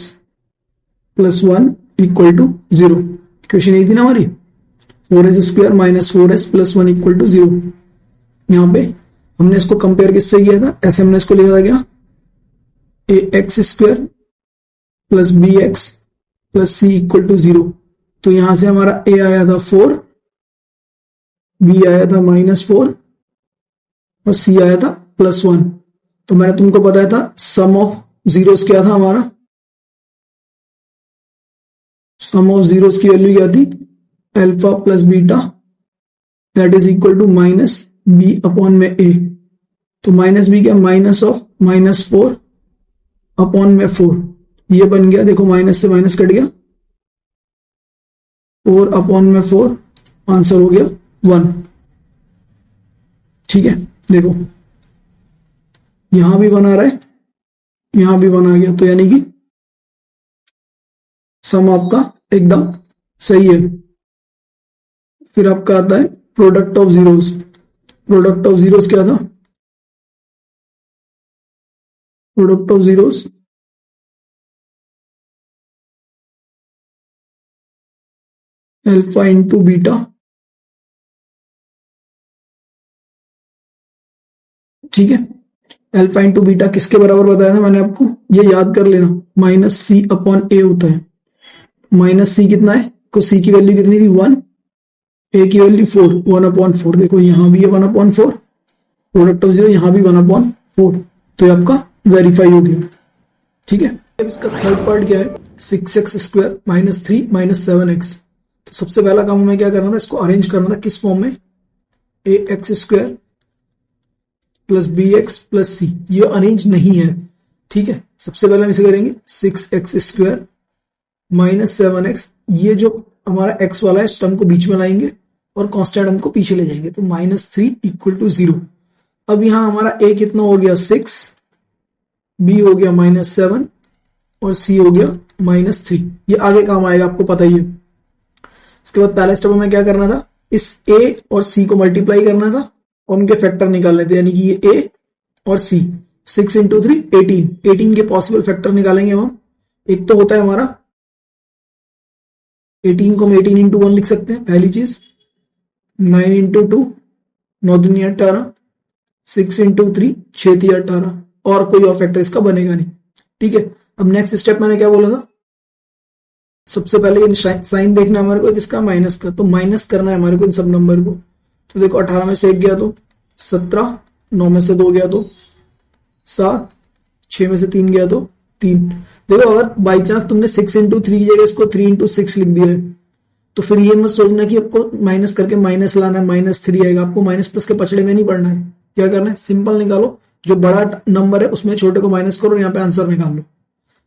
+ 1 = 0। इक्वेशन यही थी ना हमारी 4s² - 4s + 1 = 0। यहां पे हमने इसको कंपेयर किससे किया था, ऐसे हमने इसको लिखा था क्या ax² + bx + c = 0। तो यहां से हमारा a आया था 4, b आया था -4 और c आया था +1। तो मैंने तुमको बताया था सम ऑफ जीरोस क्या था हमारा, सम ऑफ जीरोस की वैल्यू क्या थी alpha plus beta that is equal to b upon में ए, तो माइनस बी क्या, माइनस ऑफ -4 अपॉन में 4, ये बन गया, देखो माइनस से माइनस कट गया, 4 अपॉन में 4, आंसर हो गया 1। ठीक है, देखो यहां भी 1 आ रहा है, यहां भी 1 आ गया, तो यानी कि सम आपका एकदम सही है। फिर आपका आता है product of zeros. Product of zeros क्या था, product of zeros alpha into beta, ठीक है। अल्फा इंटू बीटा किसके बराबर बताया था मैंने आपको, ये याद कर लेना, माइनस सी अपॉन ए होता है। माइनस सी कितना है, को सी की वैल्यू कितनी थी 1, ए की वैल्यू 4, 1/4, देखो यहां भी है 1/4, प्रोडक्ट ऑफ जीरो यहां भी 1/4, तो ये आपका वेरीफाई हो गया। ठीक है, अब इसका थर्ड पार्ट क्या है, 6x² - 3 - 7x। तो सबसे पहला काम हमें क्या करना था, इसको अरेंज करना था किस फॉर्म में, ax² + bx + c, ये अरेंज नहीं है। ठीक है, सबसे पहले हम इसे करेंगे 6x² - 7x, ये जो हमारा x वाला है इस टर्म को बीच में लाएंगे और कांस्टेंट टर्म को पीछे ले जाएंगे, तो -3 = 0। अब यहां हमारा a कितना हो गया 6, b हो गया -7 और c हो गया -3, ये आगे काम आएगा आपको पता ही है। इसके बाद पहले स्टेप में क्या करना था, इस a और c को मल्टीप्लाई करना था और उनके फैक्टर निकालने थे, यानी कि ये a और c, 6 × 3 18, 18 के पॉसिबल फैक्टर निकालेंगे हम। एक तो होता है हमारा 18 को हम 18 × 1 लिख सकते हैं, पहली चीज, 9 × 2 9 दूनी 18, 6 × 3 6 × 18, और कोई और फैक्टर इसका बनेगा नहीं। ठीक है, अब नेक्स्ट स्टेप मैंने क्या बोला था, सबसे पहले ये साइन देखना है हमारे को किसका, माइनस का, तो माइनस करना है हमारे को इन सब नंबर को। तो देखो 18 में से 1 गया तो 17, 9 में से 2 गया तो 7, 6 में से 3 गया तो 3। देखो अगर बाई चांस तुमने 6 × 3 की जगह इसको 3 × 6 लिख दिया है, तो फिर ये मत सोचना कि आपको माइनस करके माइनस लाना है, -3 आएगा, आपको माइनस प्लस के पछड़े में नहीं पड़ना है। क्या करना है, सिंपल निकालो, जो बड़ा नंबर है उसमें छोटे को माइनस करो, यहाँ पे आंसर निकाल लो।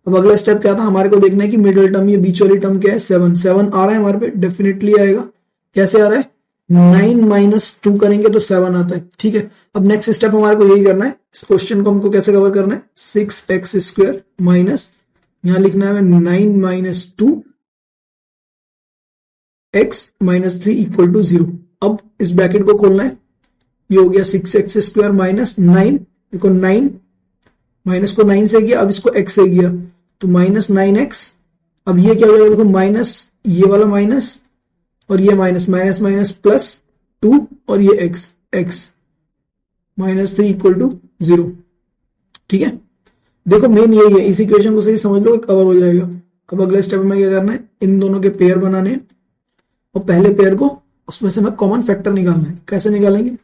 अब अगला स्टेप क्या था, हमारे को देखना है कि मिडिल टर्म, ये बीच वाली टर्म क्या है, 7 आ रहा है हमारे पे, डेफिनेटली आएगा। कैसे आ रहा है, 9 - 2 करेंगे तो 7 आता है। ठीक है, अब नेक्स्ट स्टेप हमारे को यही करना है, इस क्वेश्चन को हमको कैसे कवर करना है, 6x² माइनस, यहां लिखना है 9 - 2 x - 3 = 0। अब इस ब्रैकेट को खोलना है, ये हो गया 6x² - 9, देखो 9 माइनस को 9 से किया, अब इसको x से किया तो -9x। अब ये क्या हो जाएगा, देखो माइनस, ये वाला माइनस और ये माइनस, माइनस +2 और ये x -3 = 0। ठीक है, देखो मेन यही है, इस इक्वेशन को सही समझ लो, कवर हो जाएगा। अब अगले स्टेप में क्या करना है, इन दोनों के पेयर बनाने हैं और पहले पेयर को उसमें से हमें कॉमन फैक्टर निकालना है। कैसे निकालेंगे,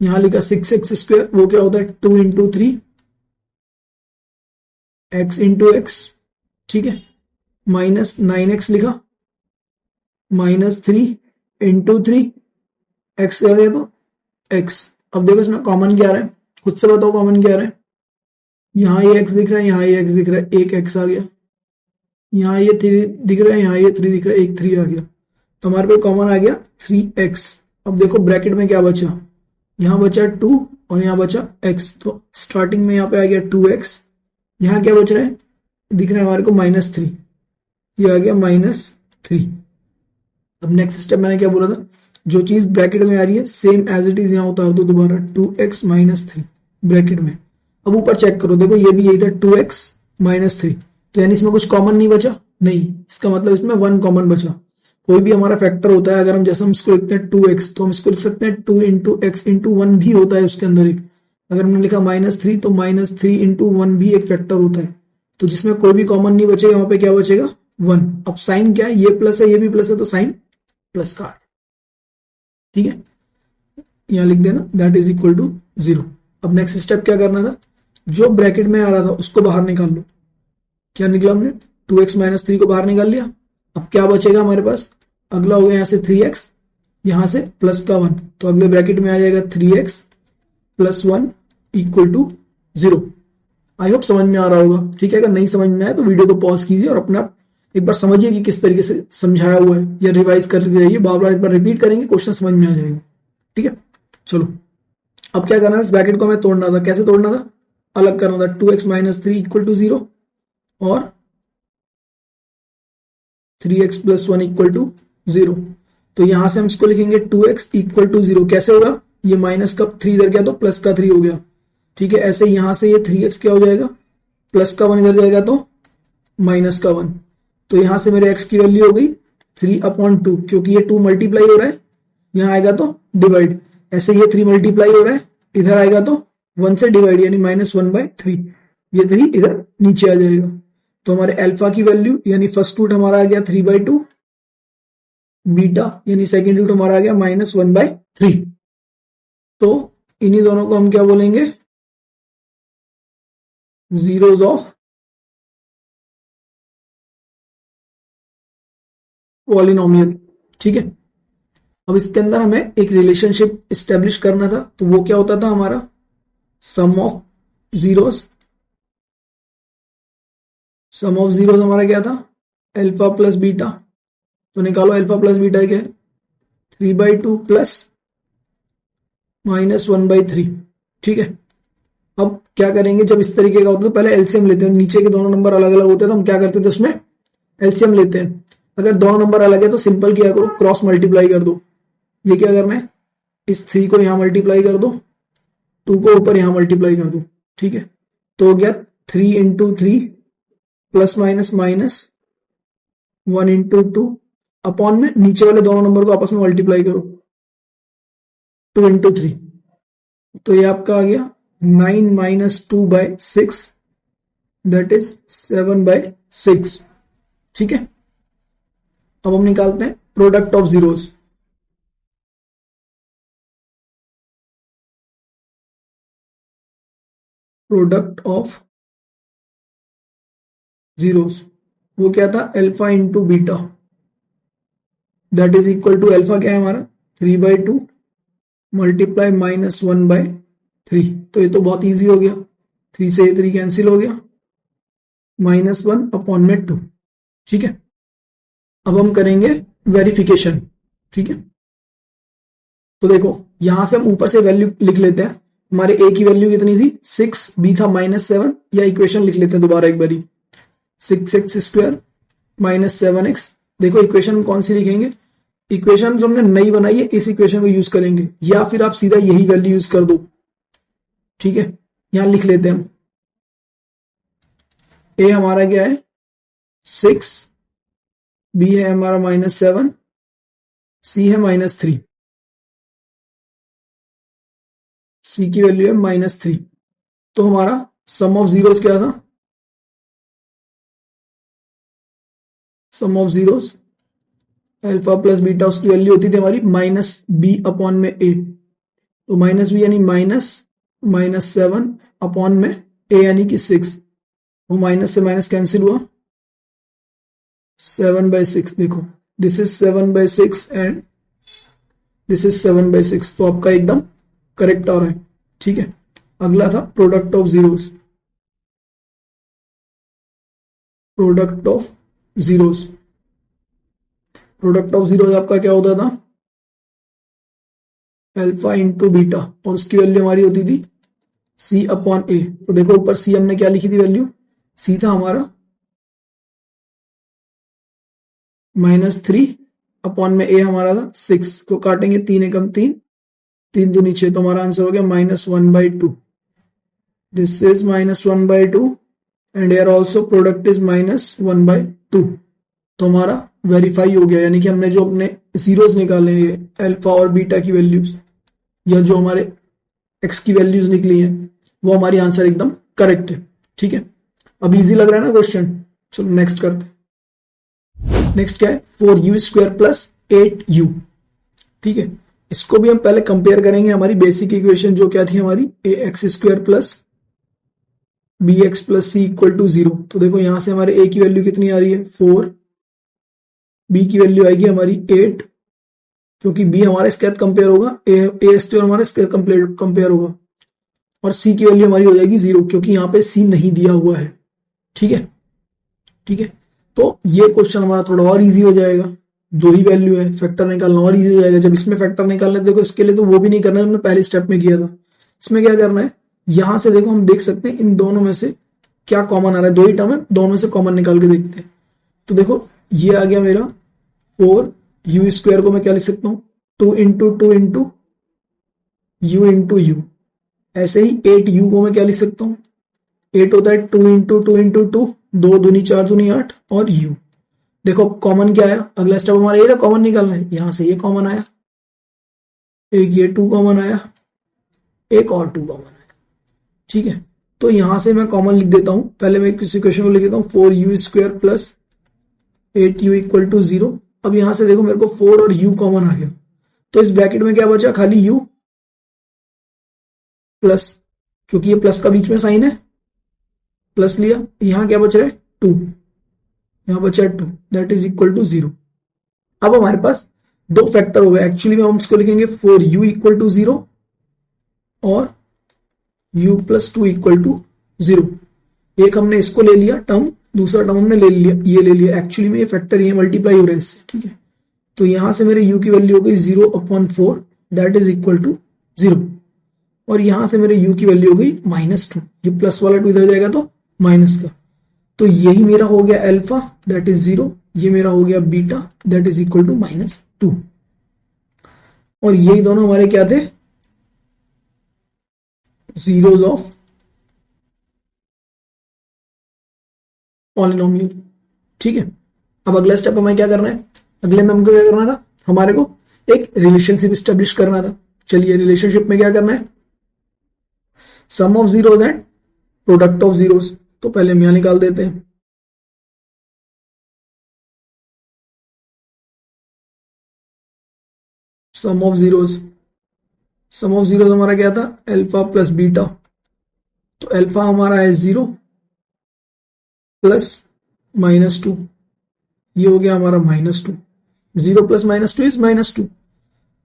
यहां लिखा 6x², वो क्या होता है 2 × 3 x × x, ठीक है, -9x लिखा, -3 × 3 x क्या गया तो x। अब देखो इसमें कॉमन क्या आ रहा है, खुद से बताओ कॉमन क्या आ रहा है, यहां ये x दिख रहा है, यहां ये x दिख रहा है, एक x आ गया, यहां ये 3 दिख रहा है, यहां ये 3 दिख रहा है, एक 3 आ गया, तो हमारे पे कॉमन आ गया 3x। अब देखो ब्रैकेट में क्या बचा, यहां बचा 2 और यहां बचा x, तो स्टार्टिंग में यहां पे आ गया 2x, यहां क्या बच रहा है, दिख रहा है हमारे को -3, ये आ गया -3। अब नेक्स्ट स्टेप मैंने क्या बोला था, जो चीज ब्रैकेट में आ रही है सेम एज इट इज यहां उतार दो दोबारा, 2x - 3 ब्रैकेट में। अब ऊपर चेक करो, देखो ये भी यही था 2x - 3, तो यानी इसमें कुछ कॉमन नहीं बचा, नहीं, इसका मतलब इसमें 1 कॉमन बचा। कोई भी हमारा फैक्टर होता है, अगर हम जैसे हम इसको लिखते हैं 2x, तो हम इसको लिख सकते हैं 2 × x × 1 भी होता है उसके अंदर एक। अगर हमने लिखा -3 तो -3 × 1 भी एक फैक्टर होता है, तो जिसमें कोई भी कॉमन नहीं बचेगा, वहां पे क्या बचेगा 1। अब साइन क्या है, ये प्लस है ये भी प्लस है, तो साइन प्लस का, ठीक है, यहां लिख देना दैट इज इक्वल टू 0। अब नेक्स्ट स्टेप क्या करना था, जो ब्रैकेट में आ रहा था उसको बाहर निकाल लो। क्या निकला हमने, 2x - 3 को बाहर निकाल लिया। अब क्या बचेगा हमारे पास, अगला हो गया यहां से 3x, यहां से प्लस का 1, तो अगले ब्रैकेट में आ जाएगा 3x plus 1 equal to 0। I hope समझ में आ रहा होगा। ठीक है, अगर नहीं समझ में आया तो वीडियो को पॉज कीजिए और अपने आप एक बार समझिए कि किस तरीके से समझाया हुआ है, या रिवाइज करते रहिए, बार बार एक बार रिपीट करेंगे, क्वेश्चन समझ में आ जाएगा। ठीक है, चलो अब क्या करना है, इस ब्रैकेट को हमें तोड़ना था। कैसे तोड़ना था, अलग करना था। 2x माइनस 3 इक्वल टू 0 और 3x प्लस 1 इक्वल टू 0। तो यहां से हम इसको लिखेंगे 2x इक्वल टू 0। कैसे होगा, ये माइनस का 3 इधर गया तो प्लस का 3 हो गया। ठीक है, ऐसे यहां से ये 3x क्या हो जाएगा, प्लस का 1 इधर जाएगा तो माइनस का 1। तो यहां से मेरे x की वैल्यू हो गई 3/2, क्योंकि ये 2 मल्टीप्लाई हो रहा है, यहां आएगा तो डिवाइड। ऐसे ये 3 मल्टीप्लाई हो रहा है, इधर आएगा तो 1 से डिवाइड, यानी -1/3। ये 3 इधर नीचे आ जाएगा। तो हमारे अल्फा की वैल्यू यानी फर्स्ट रूट हमारा आ गया 3/2, बीटा यानी सेकेंड रूट हमारा आ गया -1/3। तो इन्हीं दोनों को हम क्या बोलेंगे, जीरोज ऑफ पॉलिनोमियल। ठीक है, अब इसके अंदर हमें एक रिलेशनशिप एस्टेब्लिश करना था। तो वो क्या होता था हमारा, sum of zeros. Sum of zeros हमारा क्या था, अल्फा प्लस बीटा। तो निकालो अल्फा प्लस बीटा क्या है, 3/2 प्लस -1/3। ठीक है, अब क्या करेंगे, जब इस तरीके का होता है तो पहले एलसीएम लेते हैं। नीचे के दोनों नंबर अलग अलग होते हैं तो हम क्या करते थे, उसमें एलसीएम लेते हैं। अगर दोनों नंबर अलग है तो सिंपल क्या करो, क्रॉस मल्टीप्लाई कर दो। ये क्या करना है, इस 3 को यहां मल्टीप्लाई कर दो, 2 को ऊपर यहां मल्टीप्लाई कर दो। ठीक है, तो हो गया 3 into 3 plus minus minus 1 into 2 upon में नीचे वाले दोनों नंबर को आपस में मल्टीप्लाई करो, 2 इंटू 3। तो ये आपका आ गया 9 माइनस 2/6, दैट इज 7/6। ठीक है, अब हम निकालते हैं product of zeros. Product of zeros वो क्या था, alpha into beta, that is equal to alpha क्या है हमारा 3/2 मल्टीप्लाई -1/3। तो ये तो बहुत इजी हो गया, 3 से 3 कैंसिल हो गया, -1 अपॉन में 2। ठीक है, अब हम करेंगे वेरिफिकेशन। ठीक है, तो देखो यहां से हम ऊपर से वैल्यू लिख लेते हैं। हमारे ए की वैल्यू कितनी थी 6, बी था -7, या इक्वेशन लिख लेते हैं दोबारा एक बारी, 6x² -7x। देखो इक्वेशन कौन सी लिखेंगे, इक्वेशन जो हमने नई बनाई है इस इक्वेशन को यूज करेंगे, या फिर आप सीधा यही वैल्यू यूज कर दो। ठीक है, यहां लिख लेते हैं हम, ए हमारा क्या है 6, बी है हमारा -7, सी है -3, सी की वैल्यू है -3। तो हमारा सम ऑफ जीरोस क्या था, sum of zeros alpha plus beta, उसकी वैल्यू होती थी हमारी -b अपॉन में a। तो -b यानी -7 अपॉन में a यानी कि 6। वो माइनस से माइनस कैंसिल हुआ, 7/6। देखो this is 7/6 and this is 7/6। तो आपका एकदम करेक्ट आ रहा है। ठीक है, अगला था product of zeros. Product of zeros, product of zeros आपका क्या होता था, अल्फा इंटू बीटा, और उसकी वैल्यू हमारी होती थी c अपॉन ए। तो देखो ऊपर c हमने क्या लिखी थी वैल्यू, c था हमारा -3 अपॉन में a हमारा था 6। को काटेंगे 3 एकम 3, 3 दो नीचे, तो हमारा आंसर हो गया -1/2। This is -1/2 and here also product is -1/2। तो हमारा वेरीफाई हो गया, यानी कि हमने जो अपने जीरोस निकाले अल्फा और बीटा की वैल्यूज, या जो हमारे एक्स की वैल्यूज निकली हैं, वो हमारी आंसर एकदम करेक्ट है। ठीक है, अब इजी लग रहा है ना क्वेश्चन। चलो नेक्स्ट करते हैं। नेक्स्ट क्या है, 4u² प्लस 8u। ठीक है, इसको भी हम पहले कंपेयर करेंगे हमारी बेसिक इक्वेशन जो क्या थी हमारी, ax² plus bx plus c equal to 0। तो देखो यहां से हमारे a की वैल्यू कितनी आ रही है 4, b की वैल्यू आएगी हमारी 8, क्योंकि बी हमारा इसके साथ कंपेयर होगा, ए एस टी और हमारा इसके कंपेयर होगा, और सी की वैल्यू हमारी हो जाएगी 0 क्योंकि यहाँ पे सी नहीं दिया हुआ है। ठीक है, ठीक है। तो ये क्वेश्चन हमारा थोड़ा और इजी हो जाएगा, दो ही वैल्यू है, फैक्टर निकालना और इजी हो जाएगा। जब इसमें फैक्टर निकालना है देखो, इसके लिए तो वो भी नहीं करना है, हमने पहले स्टेप में किया था। इसमें क्या करना है, यहां से देखो हम देख सकते हैं इन दोनों में से क्या कॉमन आ रहा है, दो ही टर्म है, दोनों से कॉमन निकाल के देखते हैं। तो देखो ये आ गया मेरा 4u² को मैं क्या लिख सकता हूं, 2 इंटू यू इंटू यू। ऐसे ही 8u को मैं क्या लिख सकता हूं, 8 होता है 2 इंटू 2, 2 दूनी 4 दूनी 8, और u। देखो कॉमन क्या आया, अगला स्टेप हमारा ये था कॉमन निकालना है, यहां से ये कॉमन आया, एक ये 2 कॉमन आया, एक और 2 कॉमन आया। ठीक है, तो यहां से मैं कॉमन लिख देता हूं, पहले मैं किसी क्वेश्चन को लिख देता हूं 4u² plus 8u equal to 0। अब यहां से देखो मेरे को 4 और u कॉमन आ गया, तो इस ब्रैकेट में क्या बचा, खाली u प्लस, क्योंकि ये प्लस का बीच में साइन है, प्लस लिया, यहां क्या बच रहा है 2, यहां बचा 2, दैट इज इक्वल टू 0। अब हमारे पास दो फैक्टर हो गए, एक्चुअली में हम इसको लिखेंगे 4u इक्वल टू 0 और u प्लस 2 इक्वल टू 0। एक हमने इसको ले लिया टर्म, दूसरा टर्म हमने ले लिया, ये ले लिया, एक्चुअली में ये फैक्टर ये मल्टीप्लाई हो रहा है इससे। ठीक है, तो यहां से मेरे u की वैल्यू हो गई 0/4, दैट इज इक्वल टू 0, और यहां से मेरे u की वैल्यू हो गई -2, ये प्लस वाला 2 इधर जाएगा तो माइनस का, तो यही मेरा हो गया अल्फा, दैट इज 0, ये मेरा हो गया beta, that is equal to -2, और यही दोनों हमारे क्या थे, जीरोस ऑफ पॉलिनोमियल। ठीक है, अब अगला स्टेप हमें क्या करना है, अगले में हमको क्या करना था, हमारे को एक रिलेशनशिप स्टेब्लिश करना था। चलिए रिलेशनशिप में क्या करना है, sum of zeros and product of zeros. तो पहले हम यहां निकाल देते हैं, sum of zeros, sum of zeros हमारा क्या था, अल्फा प्लस बीटा। तो अल्फा हमारा है 0 प्लस -2, ये हो गया हमारा -2, 0 प्लस -2 इज -2।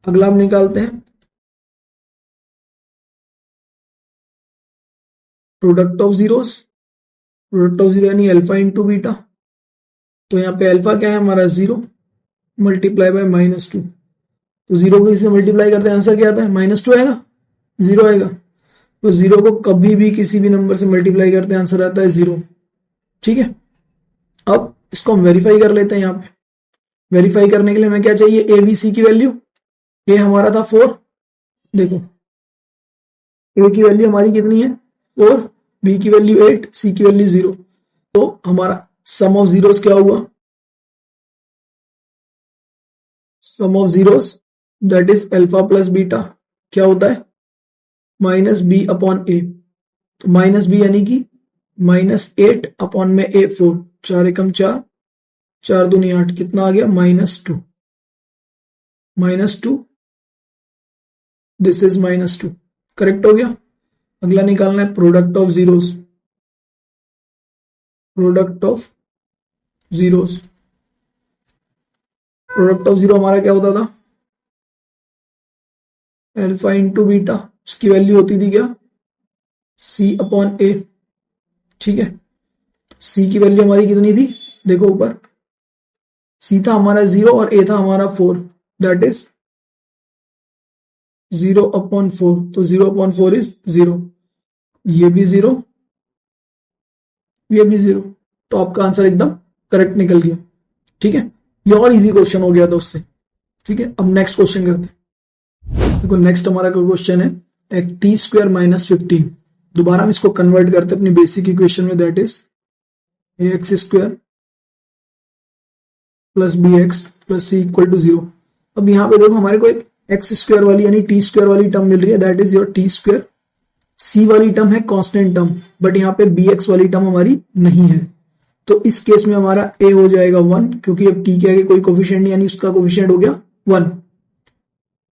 अगला हम निकालते हैं product of zeros, product of zero यानी अल्फा इंटू बीटा। तो यहाँ पे अल्फा क्या है हमारा 0 मल्टीप्लाई बाय -2, तो 0 को इससे मल्टीप्लाई करते हैं आंसर क्या आता है, -2 आएगा, 0 आएगा। तो 0 को कभी भी किसी भी नंबर से मल्टीप्लाई करते हैं आंसर आता है 0। ठीक है, अब इसको हम वेरीफाई कर लेते हैं। यहाँ पे वेरीफाई करने के लिए हमें क्या चाहिए, ए बी सी की वैल्यू। ए हमारा था 4, देखो ए की वैल्यू हमारी कितनी है 4, बी की वैल्यू 8, सी की वैल्यू 0। तो हमारा सम ऑफ जीरोस क्या हुआ, sum of zeros that is alpha plus beta क्या होता है, -b/a। तो -b यानी कि -8 अपॉन में a 4, 4 एकम 4, 4 दूनी 8, कितना आ गया -2, दिस इज -2, करेक्ट हो गया। अगला निकालना है product of zeros, product of zeros, product of zero हमारा क्या होता था, अल्फा इंटू बीटा, उसकी वैल्यू होती थी क्या c/a। ठीक है, c की वैल्यू हमारी कितनी थी, देखो ऊपर c था हमारा 0 और a था हमारा 4, दैट इज 0/4, तो 0/4 इज 0, ये भी 0, ये भी 0, तो आपका आंसर एकदम करेक्ट निकल गया। ठीक है, ये और इजी क्वेश्चन हो गया था उससे। ठीक है, अब नेक्स्ट क्वेश्चन करते हैं। देखो नेक्स्ट हमारा क्वेश्चन है एक t² - 15। दोबारा हम इसको कन्वर्ट करते हैं अपनी बेसिक इक्वेशन में, that is ax² plus bx plus c equal to 0। अब यहाँ पे देखो हमारे को एक x² वाली यानी t² वाली टर्म मिल रही है, that is your t²। c वाली टर्म है कांस्टेंट टर्म, बट यहाँ पे bx वाली टर्म हमारी नहीं है, तो इस केस में हमारा a हो जाएगा 1, क्योंकि अब t के आगे कोई कोफिशिएंट नहीं, यानी उसका कोफिशिएंट हो गया 1।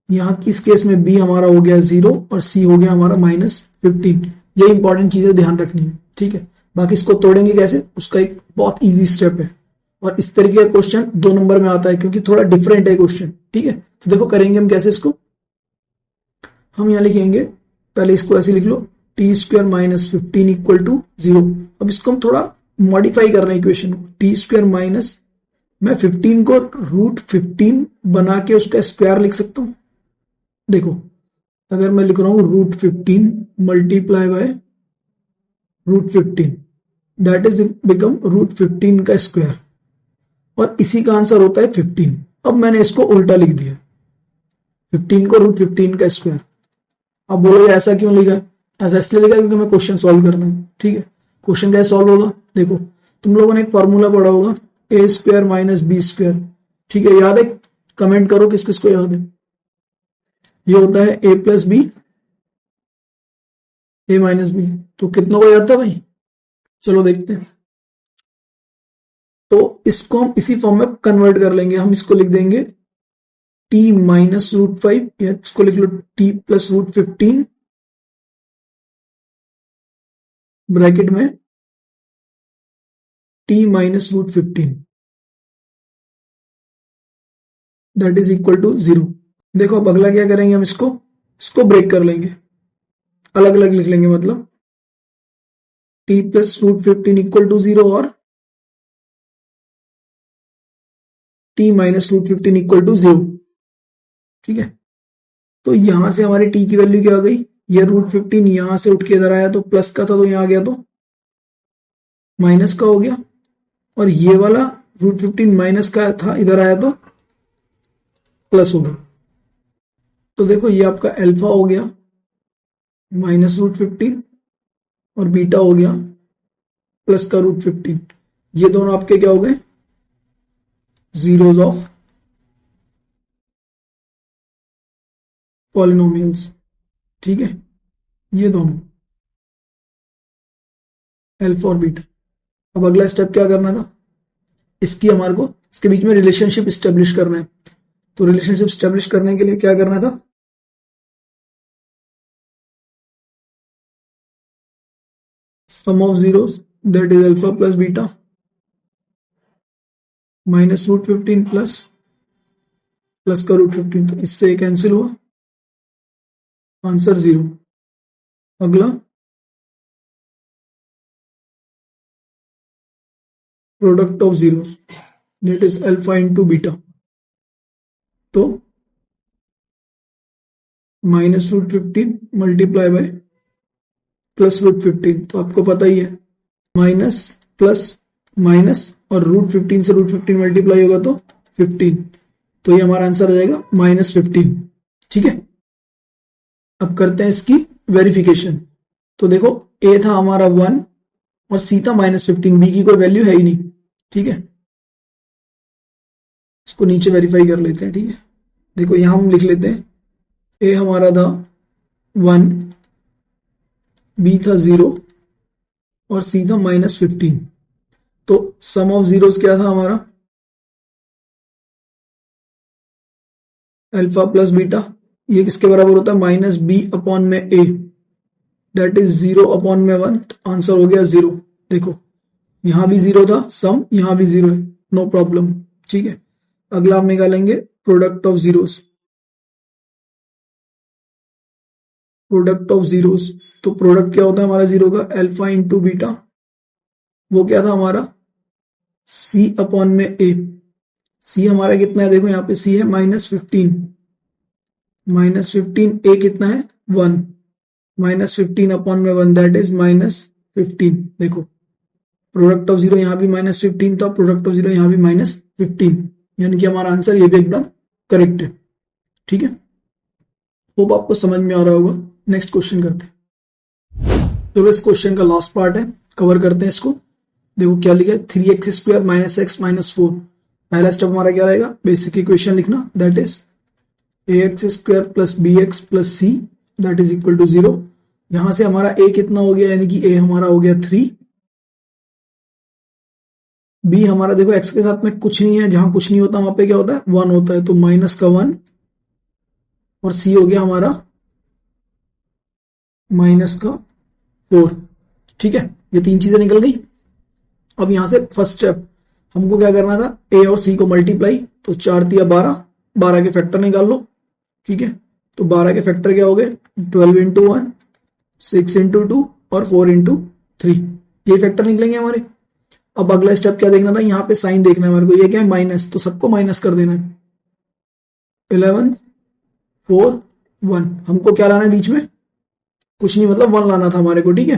यहाँ किस केस में b हमारा हो गया 0 और c हो गया हमारा -15। ये इंपॉर्टेंट चीजें ध्यान रखनी है। ठीक है, बाकी इसको तोड़ेंगे कैसे, उसका एक बहुत इजी स्टेप है, और इस तरीके का क्वेश्चन 2 नंबर में आता है क्योंकि थोड़ा डिफरेंट है क्वेश्चन। ठीक है, तो देखो करेंगे हम कैसे इसको। हम यहाँ लिखेंगे, पहले इसको ऐसे लिख लो, t square minus 15 equal to 0। अब इसको हम थोड़ा मॉडिफाई कर रहे हैं इक्वेशन को, टी स्क्वायर माइनस, मैं 15 को रूट 15 बना के उसका स्क्वायर लिख सकता हूं। देखो अगर मैं लिख रहा हूं root 15 multiply by root 15, that is become root 15 का स्क्वायर, और इसी का आंसर होता है 15। अब मैंने इसको उल्टा लिख दिया, 15 को रूट 15 का स्क्वायर। अब बोलोगे ऐसा क्यों लिखा? ऐसा इसलिए लिखा क्योंकि मैं क्वेश्चन सॉल्व करना है। ठीक है, क्वेश्चन कैसे सॉल्व होगा? देखो तुम लोगों ने एक फॉर्मूला पढ़ा होगा, ए स्क्वायर माइनस बी स्क्वायर। ठीक है, याद है? कमेंट करो किस किस को याद है। ये होता है ए प्लस बी, ए माइनस बी। तो कितनों को याद था भाई? चलो देखते हैं। तो इसको हम इसी फॉर्म में कन्वर्ट कर लेंगे। हम इसको लिख देंगे टी माइनस रूट 5, या इसको लिख लो टी प्लस रूट 15 ब्रैकेट में t minus root 15, that is equal to 0। देखो अब अगला क्या करेंगे, हम इसको ब्रेक कर लेंगे, अलग अलग लिख लेंगे। मतलब t plus root 15 equal to 0 और t minus root 15 equal to 0। ठीक है, तो यहां से हमारी टी की वैल्यू क्या आ गई? ये रूट 15 यहां से उठ के इधर आया तो प्लस का था, तो यहां आ गया तो माइनस का हो गया। और ये वाला रूट 15 माइनस का था, इधर आया तो प्लस हो गया। तो देखो ये आपका अल्फा हो गया माइनस रूट 15 और बीटा हो गया प्लस का रूट 15। ये दोनों आपके क्या हो गए? Zeros of polynomials. ठीक है, ये दोनों अल्फा और बीटा। अब अगला स्टेप क्या करना था? इसकी हमारे को इसके बीच में रिलेशनशिप स्टेब्लिश करना है। तो रिलेशनशिप स्टेब्लिश करने के लिए क्या करना था? Sum of zeros, that is alpha plus beta minus root 15 plus का रूट 15। तो इससे कैंसिल हुआ, आंसर 0। अगला product of zeros, that is alpha into beta. तो minus root 15 multiply by plus root 15। तो आपको पता ही है माइनस प्लस माइनस, और रूट 15 से रूट 15 मल्टीप्लाई होगा तो 15। तो ये हमारा आंसर आ जाएगा माइनस 15। ठीक है, अब करते हैं इसकी वेरिफिकेशन। तो देखो ए था हमारा 1 और सी था माइनस 15, बी की कोई वैल्यू है ही नहीं। ठीक है, इसको नीचे वेरीफाई कर लेते हैं। ठीक है, देखो यहां हम लिख लेते हैं ए हमारा था 1, बी था 0 और सी था माइनस 15। तो सम ऑफ जीरोस क्या था हमारा? Alpha plus beta. ये किसके बराबर होता है? माइनस बी अपॉन में ए, दैट इज 0 अपॉन में 1। तो आंसर हो गया 0। देखो यहां भी 0 था सम, यहां भी 0 है, नो प्रॉब्लम। ठीक है, अगला हम निकालेंगे product of zeros. Product of zeros, तो प्रोडक्ट क्या होता है हमारा जीरो का? अल्फा इंटू बीटा, वो क्या था हमारा? सी अपॉन में ए। सी हमारा कितना है? देखो यहाँ पे सी है माइनस 15, माइनस 15, ए कितना है? 1, माइनस 15 अपॉन में 1, दैट इज माइनस 15। देखो प्रोडक्ट ऑफ जीरो यहाँ भी माइनस 15 था, प्रोडक्ट ऑफ जीरो यहाँ भी माइनस 15, यानी कि हमारा आंसर ये भी एकदम करेक्ट है। ठीक है, होप आपको समझ में आ रहा होगा। नेक्स्ट क्वेश्चन करते हैं। तो इस क्वेश्चन का लास्ट पार्ट है, कवर करते हैं इसको। देखो क्या लिखा है, 3x square minus x minus 4। पहला स्टेप हमारा क्या रहेगा? बेसिक इक्वेशन लिखना, that is ax square plus bx plus c, that is equal to 0। यहां से हमारा a कितना हो गया? यानी कि a हमारा हो गया 3, b हमारा देखो x के साथ में कुछ नहीं है, जहां कुछ नहीं होता वहां पे क्या होता है? 1 होता है, तो माइनस का 1, और c हो गया हमारा माइनस का 4। ठीक है, ये तीन चीजें निकल गई। अब यहां से फर्स्ट स्टेप हमको क्या करना था? a और c को मल्टीप्लाई, तो 4 तिया 12 12 के फैक्टर निकाल लो। ठीक है, तो 12 के फैक्टर क्या हो गए, 12 इंटू 1, 6 इंटू 2 और 4 इंटू 3, ये फैक्टर निकलेंगे हमारे। अब अगला स्टेप क्या देखना था, यहाँ पे साइन देखना है हमारे को, ये क्या है माइनस, तो सबको माइनस कर देना है। 11 4 1, हमको क्या लाना है बीच में, कुछ नहीं, मतलब 1 लाना था हमारे को। ठीक है,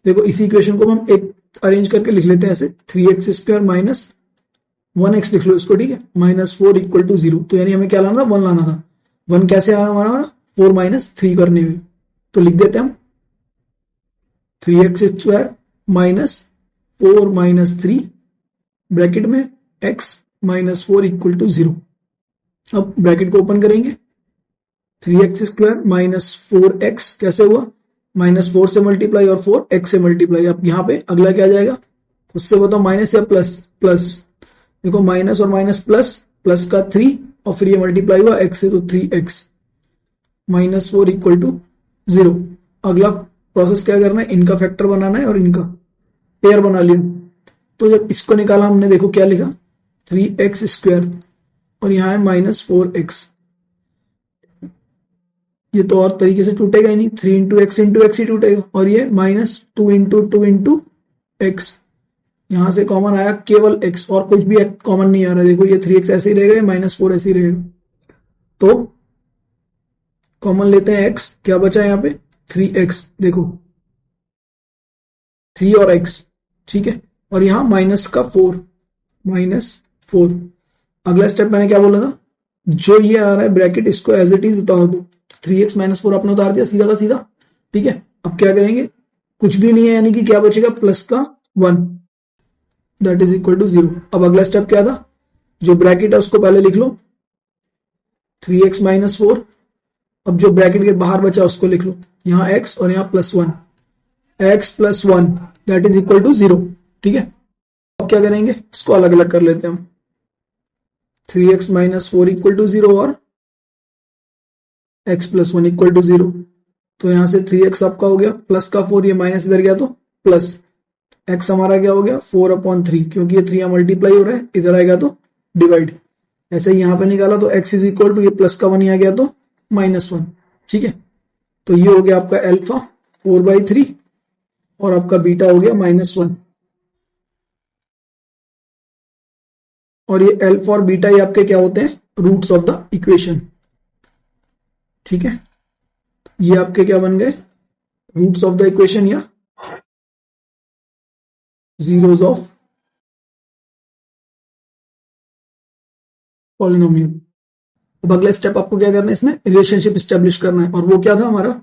देखो इसी इक्वेशन को हम एक अरेंज करके लिख लेते हैं ऐसे, 3x स्क्वायर माइनस 1x लिख लो इसको। ठीक है, -4 इक्वल टू 0, तो यानी हमें क्या लाना था, 1 लाना था। 1 कैसे आना हमारा, 4 माइनस 3 करने में, तो लिख देते हैं हम 3x square minus 4 minus 3 bracket में x माइनस 4 इक्वल टू 0। अब ब्रैकेट को ओपन करेंगे, 3x स्क्वायर माइनस 4x कैसे हुआ, -4 से मल्टीप्लाई और 4x से मल्टीप्लाई। अब यहाँ पे अगला क्या आ जाएगा, खुद से बताओ, माइनस या प्लस, प्लस। देखो माइनस और माइनस प्लस, प्लस का 3 और फिर ये मल्टीप्लाई हुआ x से, तो 3x -4 इक्वल टू 0। अगला प्रोसेस क्या करना है, इनका फैक्टर बनाना है और इनका पेयर बना लिया। तो जब इसको निकाला हमने, देखो क्या लिखा, 3x स्क्वायर और यहाँ है -4x। ये तो और तरीके से टूटेगा ही नहीं, 3 इंटू एक्स ही टूटेगा, और ये -2 इंटू एक्स, यहां से कॉमन आया केवल x, और कुछ भी कॉमन नहीं आ रहा। देखो ये 3x ऐसे ही रहेगा, -4 ऐसे ही रहेगा, तो कॉमन लेते हैं x, क्या बचा यहाँ पे 3x, देखो 3 और x। ठीक है, और यहाँ माइनस का 4, -4। अगला स्टेप मैंने क्या बोला था, जो ये आ रहा है ब्रैकेट, इसको एज इट इज उतार दो, 3x -4 आपने उतार दिया सीधा का सीधा। ठीक है, अब क्या करेंगे, कुछ भी नहीं है, यानी कि क्या बचेगा, प्लस का 1, दैट इज इक्वल टू 0। अब अगला स्टेप क्या था, जो ब्रैकेट है उसको पहले लिख लो, 3x -4। अब जो ब्रैकेट के बाहर बचा उसको लिख लो, यहाँ x और यहाँ +1, x + 1 that is equal to 0। ठीक है, अब क्या करेंगे, इसको अलग अलग कर लेते हैं हम, 3x -4 इक्वल टू 0 और x + 1 इक्वल टू 0। तो यहां से 3x आपका हो गया, प्लस का 4, ये माइनस इधर गया तो प्लस, x हमारा क्या हो गया 4/3, क्योंकि ये 3 यहाँ मल्टीप्लाई हो रहा है, इधर आएगा तो डिवाइड। ऐसे ही यहां पे निकाला तो x इज इक्वल टू, ये प्लस का 1 यहाँ गया तो -1। ठीक है, तो ये हो गया आपका अल्फा 4/3 और आपका बीटा हो गया -1। और ये अल्फा और बीटा ये आपके क्या होते हैं, रूट्स ऑफ द इक्वेशन। ठीक है, ये आपके क्या बन गए, रूट्स ऑफ द इक्वेशन या जीरोस ऑफ पॉलिनोमियल। अब अगला स्टेप आपको क्या करना है, इसमें रिलेशनशिप स्टेब्लिश करना है, और वो क्या था हमारा,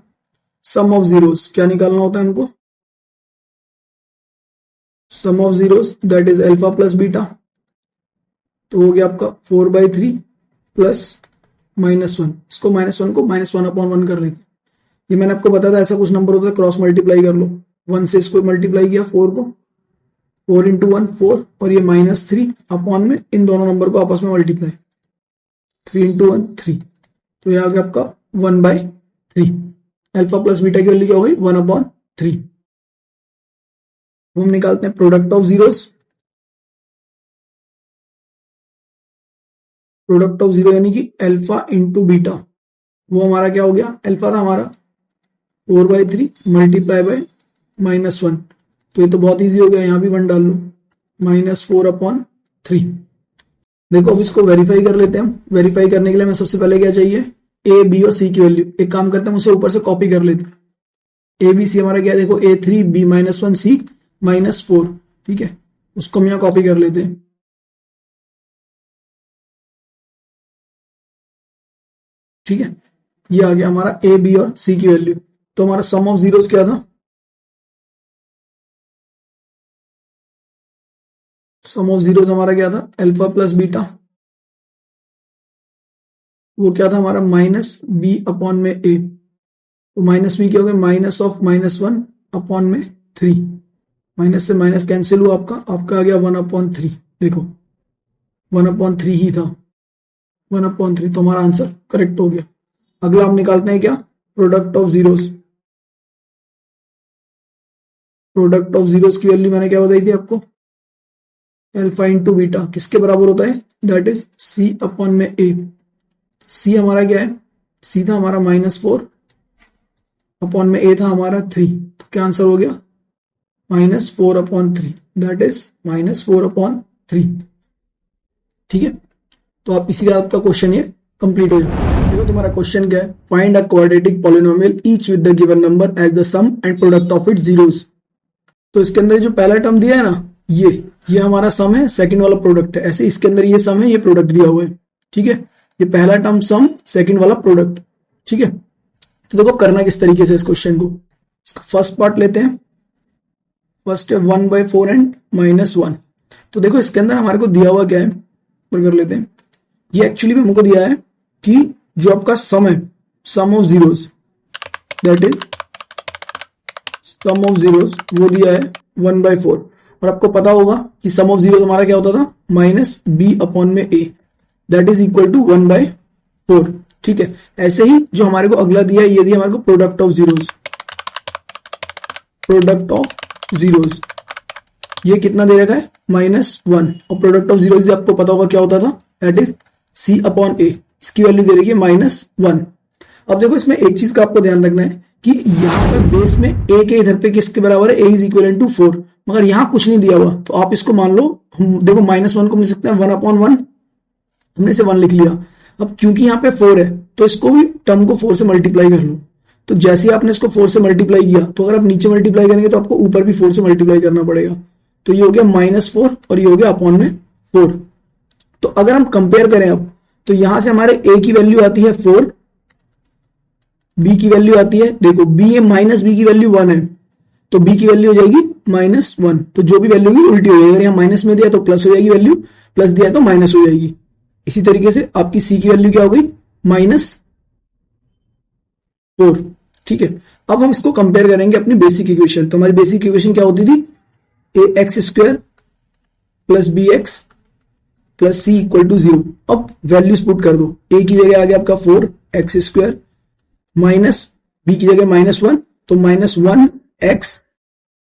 सम ऑफ जीरोस। क्या निकालना होता है हमको, sum of zeros that is alpha plus beta. तो हो गया आपका 4/3 प्लस -1, इसको -1 को -1/1 कर लेंगे। ये मैंने आपको बताया था, ऐसा कुछ नंबर होता है, क्रॉस मल्टीप्लाई कर लो, 1 से इसको मल्टीप्लाई किया 4 को, 4 इंटू 1 4, और ये -3 अपॉन में इन दोनों नंबर को आपस में मल्टीप्लाई, 3 इंटू 1 3, तो यह आ गया आपका 1/3। अल्फा प्लस बीटा की वैल्यू क्या हो गई, 1/3। हम निकालते हैं product of zeros, product of zero यानी कि अल्फा इंटू बीटा, वो हमारा क्या हो गया, अल्फा था हमारा 4/3 मल्टीप्लाई बाय -1, तो ये तो बहुत इजी हो गया, यहां भी 1 डाल लो, -4/3। देखो अब इसको वेरीफाई कर लेते हैं हम। वेरीफाई करने के लिए हमें सबसे पहले क्या चाहिए, ए बी और सी की वैल्यू। एक काम करते हैं, उसे ऊपर से कॉपी कर लेते हैं। ए बी सी हमारा क्या है, देखो A3 B -1 C -4। ठीक है, उसको हम यहाँ कॉपी कर लेते हैं। ठीक है, ये आ गया हमारा ए बी और सी की वैल्यू। तो हमारा सम ऑफ जीरोस क्या था, सम ऑफ जीरोस हमारा क्या था, अल्फा प्लस बीटा, वो क्या था हमारा -b/a। तो -b क्या हो गया, माइनस ऑफ -1 अपॉन में 3, माइनस से माइनस कैंसिल हुआ, आपका आ गया 1/3। देखो 1/3 ही था, 1/3, तो हमारा आंसर करेक्ट हो गया। अगला हम निकालते हैं क्या, product of zeros. Product of zeros की वैल्यू मैंने क्या बताई थी आपको, अल्फा इंटू बीटा किसके बराबर होता है, दैट इज C/में A। सी हमारा क्या है, सी था हमारा -4 अपॉन में ए था हमारा 3, तो क्या आंसर हो गया, -4/3, दैट इज -4/3। ठीक है, तो आप इसी का आपका क्वेश्चन ये कंप्लीट हो जाए। देखो तुम्हारा क्वेश्चन क्या है, find a quadratic polynomial each with the given number as the sum and product of its zeros. तो इसके अंदर जो पहला टर्म दिया है ना, ये हमारा सम है, सेकंड वाला प्रोडक्ट है। ऐसे इसके अंदर ये सम है, ये प्रोडक्ट दिया हुआ है। ठीक है, ये पहला टर्म सम, सेकंड वाला प्रोडक्ट। ठीक है, तो देखो करना किस तरीके से इस क्वेश्चन को, इसका फर्स्ट पार्ट लेते हैं। फर्स्ट है 1/4 एंड -1। तो देखो इसके अंदर हमारे को दिया हुआ क्या है, कर लेते हैं। ये एक्चुअली में हमको दिया है कि जो आपका सम है, sum of zeros, that is sum of zeros, वो दिया है 1/4। और आपको पता होगा कि सम ऑफ जीरोस हमारा क्या होता था, -b/a, that is equal to 1/4। ठीक है, ऐसे ही जो हमारे को अगला दिया है, ये दिया हमारे को product of zeros, product of zeros, ये कितना दे रखा है, -1। और प्रोडक्ट ऑफ जीरोस आपको पता होगा क्या होता था, दैट इज c/a, इसकी वैल्यू दे रखी है -1। अब देखो इसमें एक चीज का आपको ध्यान रखना है कि यहाँ पर बेस में a के इधर पे किसके बराबर है, a इज इक्वल टू 4, मगर यहाँ कुछ नहीं दिया हुआ, तो आप इसको मान लो, हम देखो -1 को मिल सकते हैं 1/1, हमने इसे 1 लिख लिया। अब क्योंकि यहाँ पे 4 है, तो इसको भी टर्म को 4 से मल्टीप्लाई कर लो। तो जैसे ही आपने इसको 4 से मल्टीप्लाई किया, तो अगर आप नीचे मल्टीप्लाई करेंगे तो आपको ऊपर भी 4 से मल्टीप्लाई करना पड़ेगा। तो ये हो गया -4 और ये हो गया अपॉन में 4। तो अगर हम कंपेयर करें अब, तो यहां से हमारे a की वैल्यू आती है 4, b की वैल्यू आती है, देखो b है, -b की वैल्यू 1 है, तो b की वैल्यू हो जाएगी -1। तो जो भी वैल्यू होगी उल्टी हो जाएगी, अगर यहाँ माइनस में दिया तो प्लस हो जाएगी वैल्यू, प्लस दिया तो माइनस हो जाएगी। इसी तरीके से आपकी c की वैल्यू क्या हो गई, -4। ठीक है, अब हम इसको कंपेयर करेंगे अपनी बेसिक इक्वेशन। तो हमारी बेसिक इक्वेशन क्या होती थी, ax² plus bx plus c equal to 0। अब वैल्यूज पुट कर दो, a की जगह आ गया आपका 4x² माइनस b की जगह -1, तो -1x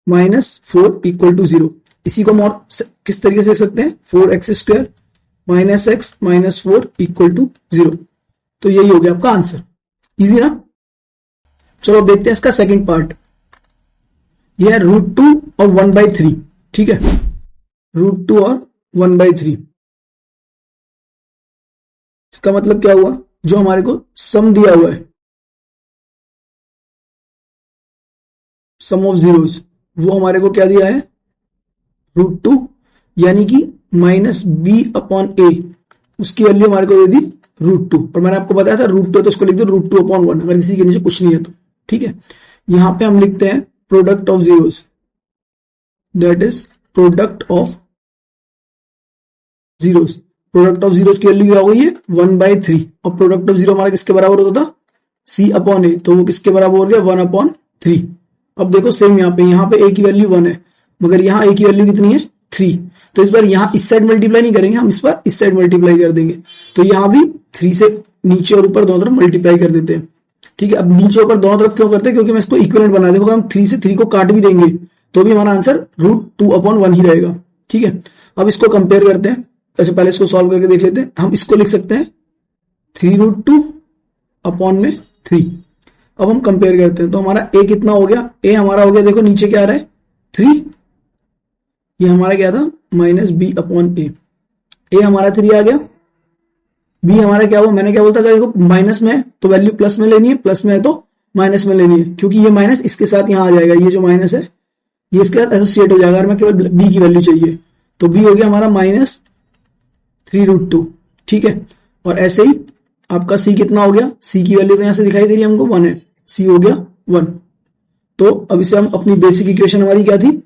माइनस 4 इक्वल टू 0। इसी को हम और किस तरीके से लिख सकते हैं, 4x² minus x minus 4 equal to 0। तो यही हो गया आपका आंसर, इजी ना। चलो देखते हैं इसका सेकंड पार्ट, यह है √2 और 1/3। ठीक है, √2 और 1/3, इसका मतलब क्या हुआ, जो हमारे को सम दिया हुआ है, सम ऑफ जीरोस, वो हमारे को क्या दिया है, √2, यानी कि -b/a, उसकी वैल्यू हमारे को दे दी √2। और मैंने आपको बताया था √2 तो इसको लिख दो √2/1, अगर किसी के नीचे कुछ नहीं है तो। ठीक है, यहां पे हम लिखते हैं product of zeros, that is product of zeros. Product of zeros की वैल्यू क्या हो गई है, 1/3। और प्रोडक्ट ऑफ जीरो हमारा किसके बराबर होता था, c/a, तो वो किसके बराबर हो गया, 1/3। अब देखो सेम यहाँ पे a की वैल्यू 1 है, मगर यहाँ a की वैल्यू कितनी है, 3। तो इस बार यहाँ इस साइड मल्टीप्लाई नहीं करेंगे, हम इस बार इस साइड मल्टीप्लाई कर देंगे। तो यहाँ भी 3 से नीचे और ऊपर दोनों तरफ मल्टीप्लाई कर देते हैं। ठीक है, अब नीचे ऊपर दोनों तरफ क्यों करते हैं, क्योंकि मैं इसको इक्विवेलेंट बना देखो, अगर हम 3 से 3 को काट भी देंगे तो भी हमारा आंसर √2/1 ही रहेगा। ठीक है, अब इसको कंपेयर करते हैं, ऐसे पहले इसको सॉल्व करके देख लेते हैं। हम इसको लिख सकते हैं 3√2/3। अब हम कंपेयर करते हैं, तो हमारा a कितना हो गया, a हमारा हो गया, देखो नीचे क्या आ रहा है 3, ये हमारा क्या था -b/a, a हमारा 3 आ गया, b हमारा क्या हुआ, मैंने क्या बोलता था, देखो माइनस में है तो वैल्यू प्लस में लेनी है, प्लस में है तो माइनस में लेनी है, क्योंकि ये माइनस इसके साथ यहां आ जाएगा, ये जो माइनस है ये इसके साथ एसोसिएट हो जाएगा। अगर मैं केवल b की वैल्यू चाहिए तो b हो गया हमारा -3√2। ठीक है, और ऐसे ही आपका c कितना हो गया, c की वैल्यू तो यहां से दिखाई दे रही है हमको 1 है, c हो गया 1। तो अब इसे हम अपनी बेसिक इक्वेशन हमारी क्या थी,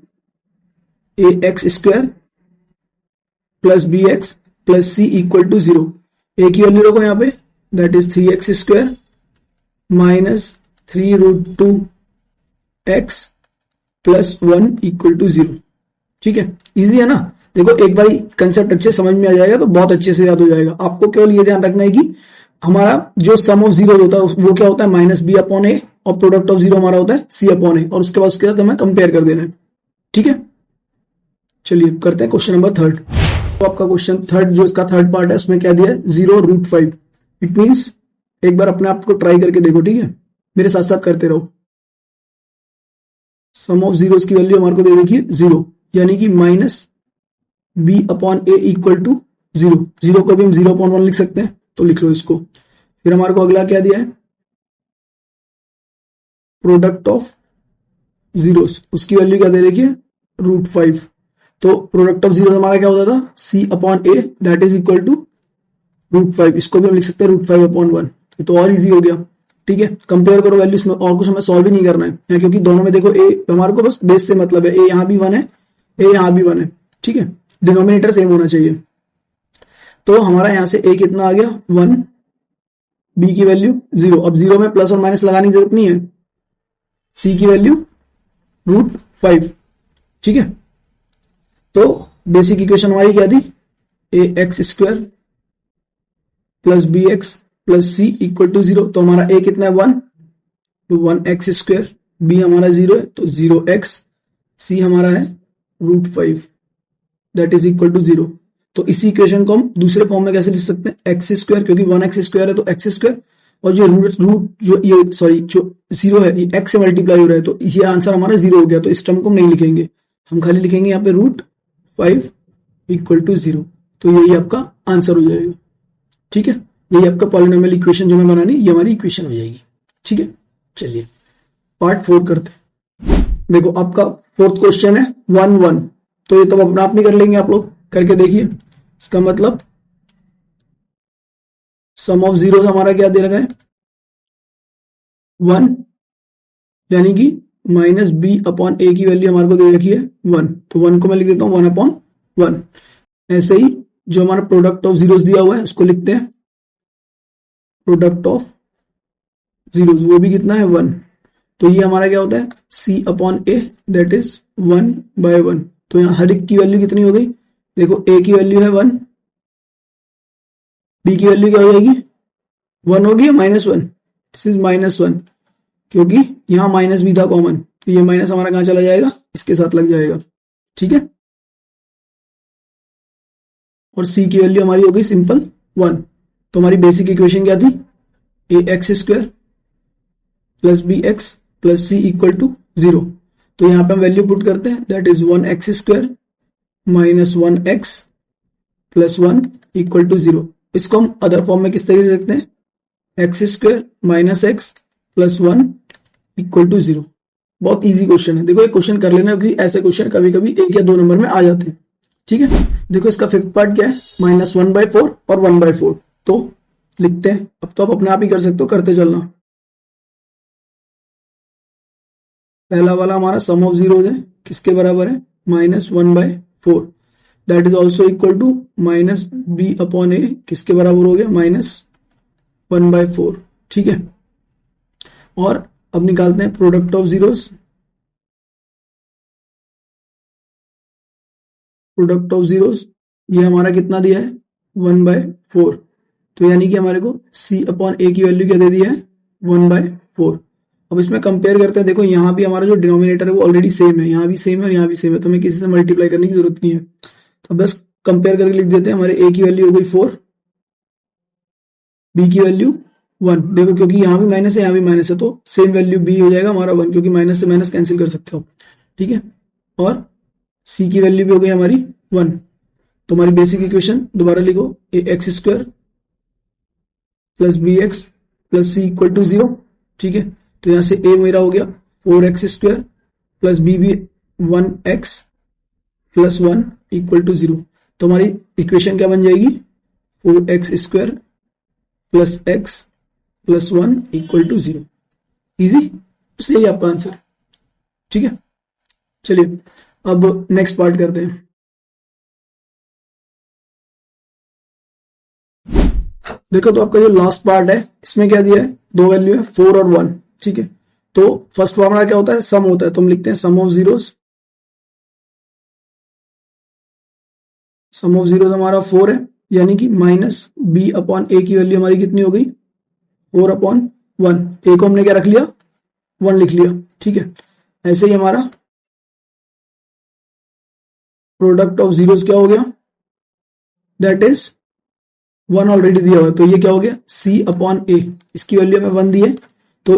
ax² plus bx plus c equal to 0। a की वैल्यू रखो यहाँ पे, that is 3x² minus 3√2x plus 1 equal to 0। ठीक है, इजी है ना। देखो एक बार कंसेप्ट अच्छे समझ में आ जाएगा तो बहुत अच्छे से याद हो जाएगा। आपको केवल ये ध्यान रखना है कि हमारा जो सम ऑफ जीरो होता है वो क्या होता है, -b/a, और प्रोडक्ट ऑफ जीरो हमारा होता है c/a, और उसके बाद उसके साथ हमें कंपेयर कर देना है। ठीक है, चलिए करते हैं क्वेश्चन नंबर 3। तो आपका क्वेश्चन थर्ड, जो इसका थर्ड पार्ट है, उसमें क्या दिया है, 0√5। इट मीन्स एक बार अपने आप को ट्राई करके देखो, ठीक है, मेरे साथ साथ करते रहो। सम ऑफ जीरोस की वैल्यू हमारे को दे देखिए 0, यानी कि minus b upon a equal to 0। 0 को भी हम 0/1 लिख सकते हैं, तो लिख लो इसको। फिर हमारे को अगला क्या दिया है, प्रोडक्ट ऑफ जीरोस, उसकी वैल्यू क्या दे रखी है, √5। तो प्रोडक्ट ऑफ जीरोस हमारा क्या होता था, c upon a that is equal to √5। इसको भी हम लिख सकते हैं √5/1। तो और इजी हो गया, ठीक है। कंपेयर करो वैल्यूज में, और कुछ हमें सॉल्व भी नहीं करना है, क्योंकि दोनों में देखो ए हमारे को बस बेस से मतलब है, ए यहां भी 1 है, ए यहां भी 1 है, ठीक है, डिनोमिनेटर सेम होना चाहिए। तो हमारा यहां से ए कितना आ गया 1, बी की वैल्यू 0। अब 0 में प्लस और माइनस लगाने की जरूरत नहीं है, सी की वैल्यू √5, ठीक है। तो बेसिक इक्वेशन हमारी क्या थी, ax² plus bx plus c equal to 0। तो हमारा a कितना है 1, तो 1x², b हमारा 0 है तो 0x, c हमारा है √5 दैट इज इक्वल टू 0। तो इसी इक्वेशन को हम दूसरे फॉर्म में कैसे लिख सकते हैं, x², क्योंकि 1x² है तो x², और जो जो ये सॉरी जो 0 है ये x से मल्टीप्लाई हो रहा है, तो ये आंसर हमारा 0 हो गया। तो इस टर्म को हम नहीं लिखेंगे, हम खाली लिखेंगे यहाँ पे √5 इक्वल टू 0। तो यही आपका आंसर हो जाएगा, ठीक है। यही आपका पॉलिनोमियल इक्वेशन जो मैं बनानी, ये हमारी इक्वेशन हो जाएगी, ठीक है। चलिए पार्ट 4 करते हैं। देखो आपका फोर्थ क्वेश्चन है 1 1, तो ये तो अपना आप नहीं कर लेंगे, आप लोग करके देखिए। इसका मतलब सम ऑफ जीरोस हमारा क्या दे रखा है 1, यानी कि माइनस बी अपॉन ए की वैल्यू हमारे को दे रखी है 1, तो 1 को मैं लिख देता हूं 1/1। ऐसे ही जो हमारा प्रोडक्ट ऑफ जीरोस दिया हुआ है उसको लिखते हैं प्रोडक्ट ऑफ जीरोस, वो भी कितना है 1। तो ये हमारा क्या होता है c upon a that is 1/1। तो यहाँ हर एक की वैल्यू कितनी हो गई, देखो a की वैल्यू है 1, b की वैल्यू क्या हो जाएगी 1 होगी या -1, दिस इज -1, क्योंकि यहां माइनस भी था कॉमन, तो ये माइनस हमारा कहां चला जाएगा, इसके साथ लग जाएगा, ठीक है। और c की वैल्यू हमारी हो गई सिंपल 1। तो हमारी बेसिक इक्वेशन क्या थी, ax² plus bx plus c equal to 0। तो यहां पे हम वैल्यू पुट करते हैं, that is 1x² minus 1x plus 1 equal to 0। इसको हम अदर फॉर्म में किस तरीके से लिखते हैं, x² minus x plus 1 equal to 0। बहुत इजी क्वेश्चन है, देखो ये क्वेश्चन कर लेना, क्योंकि ऐसे क्वेश्चन कभी कभी 1 या 2 नंबर में आ जाते हैं, ठीक है। देखो इसका फिफ्थ पार्ट क्या है, -1/4 और 1/4। तो लिखते हैं, अब तो आप अपने आप ही कर सकते हो, करते चलना। पहला वाला हमारा सम ऑफ जीरोस है, किसके बराबर है -1/4, that is also equal to minus b upon a, किसके बराबर हो गया -1/4, ठीक है। और अब निकालते हैं product of zeros, product of zeros ये हमारा कितना दिया है 1/4। तो यानी कि हमारे को c अपॉन ए की वैल्यू क्या दे दी है 1/4। अब इसमें कंपेयर करते हैं, देखो यहाँ भी हमारा जो डिनोमिनेटर है वो ऑलरेडी सेम है, यहाँ भी सेम है और यहाँ भी सेम है, तो हमें किसी से मल्टीप्लाई करने की जरूरत नहीं है। तो बस कंपेयर करके लिख देते हैं, हमारे a की वैल्यू हो गई 4, b की वैल्यू 1। देखो क्योंकि यहाँ भी माइनस है यहाँ भी माइनस है, तो सेम वैल्यू b हो जाएगा हमारा 1, क्योंकि माइनस से माइनस कैंसिल कर सकते हो, ठीक है। और c की वैल्यू भी हो गई हमारी 1। तो हमारी बेसिक इक्वेशन दोबारा लिखो, ax² plus bx plus c equal to 0, ठीक है। तो यहां से a मेरा हो गया 4x² प्लस b भी 1x प्लस 1 इक्वल टू 0। तो हमारी इक्वेशन क्या बन जाएगी 4x² plus x plus 1 equal to 0। Easy, तो यही आपका आंसर, ठीक है। चलिए अब नेक्स्ट पार्ट करते हैं। देखो तो आपका जो लास्ट पार्ट है इसमें क्या दिया है, दो वैल्यू है 4 और 1, ठीक है। तो फर्स्ट फॉर्मूला क्या होता है, सम होता है, तो हम लिखते हैं sum of zeros. Sum of zeros हमारा 4 है, यानी कि माइनस बी अपॉन ए की वैल्यू हमारी कितनी हो गई 4/1। ए को हमने क्या रख लिया 1 लिख लिया, ठीक है। ऐसे ही हमारा प्रोडक्ट ऑफ जीरोस क्या हो गया, दैट इज 1 ऑलरेडी दिया हुआ है, तो ये क्या हो गया C/A, इसकी वैल्यू हमें 1 दी है, तो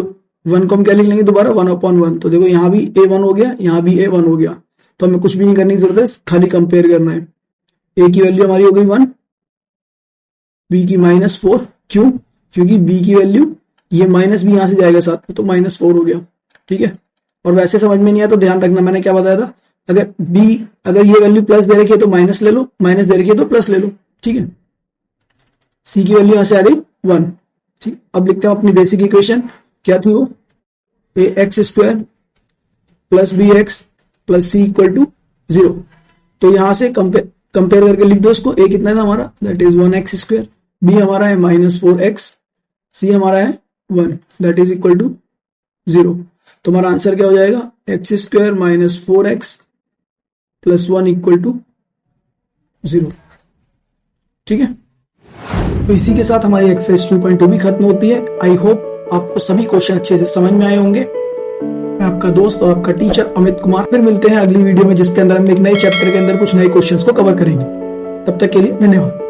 1 को हम क्या लिख लेंगे दोबारा 1/1। तो देखो यहाँ भी A1 हो गया, यहाँ भी A1 हो गया, तो हमें कुछ भी नहीं करने की जरूरत है, खाली कंपेयर करना है। A की वैल्यू हमारी हो गई 1, B की -4, क्यों? क्योंकि B की वैल्यू, ये माइनस भी यहां से जाएगा साथ में, तो -4 हो गया, ठीक है। और वैसे समझ में नहीं आया तो ध्यान रखना, मैंने क्या बताया था, अगर ये वैल्यू प्लस दे रखी है तो माइनस ले लो, माइनस दे रखी है तो प्लस ले लो, ठीक है। C की वैल्यू यहां से आ गई 1, ठीक। अब लिखते हैं अपनी बेसिक इक्वेशन, क्या थी वो, ax² + bx + c = 0। तो यहां से कंपेयर करके लिख दो इसको। a कितना था हमारा, दैट इज 1x², b हमारा है -4x, c हमारा है 1, दैट इज इक्वल टू 0। तो हमारा आंसर क्या हो जाएगा, x² - 4x + 1 = 0, ठीक है। तो इसी के साथ हमारी एक्सरसाइज 2.2 भी खत्म होती है। आई होप आपको सभी क्वेश्चन अच्छे से समझ में आए होंगे। मैं आपका दोस्त और आपका टीचर अमित कुमार, फिर मिलते हैं अगली वीडियो में, जिसके अंदर हम एक नए चैप्टर के अंदर कुछ नए क्वेश्चंस को कवर करेंगे। तब तक के लिए धन्यवाद।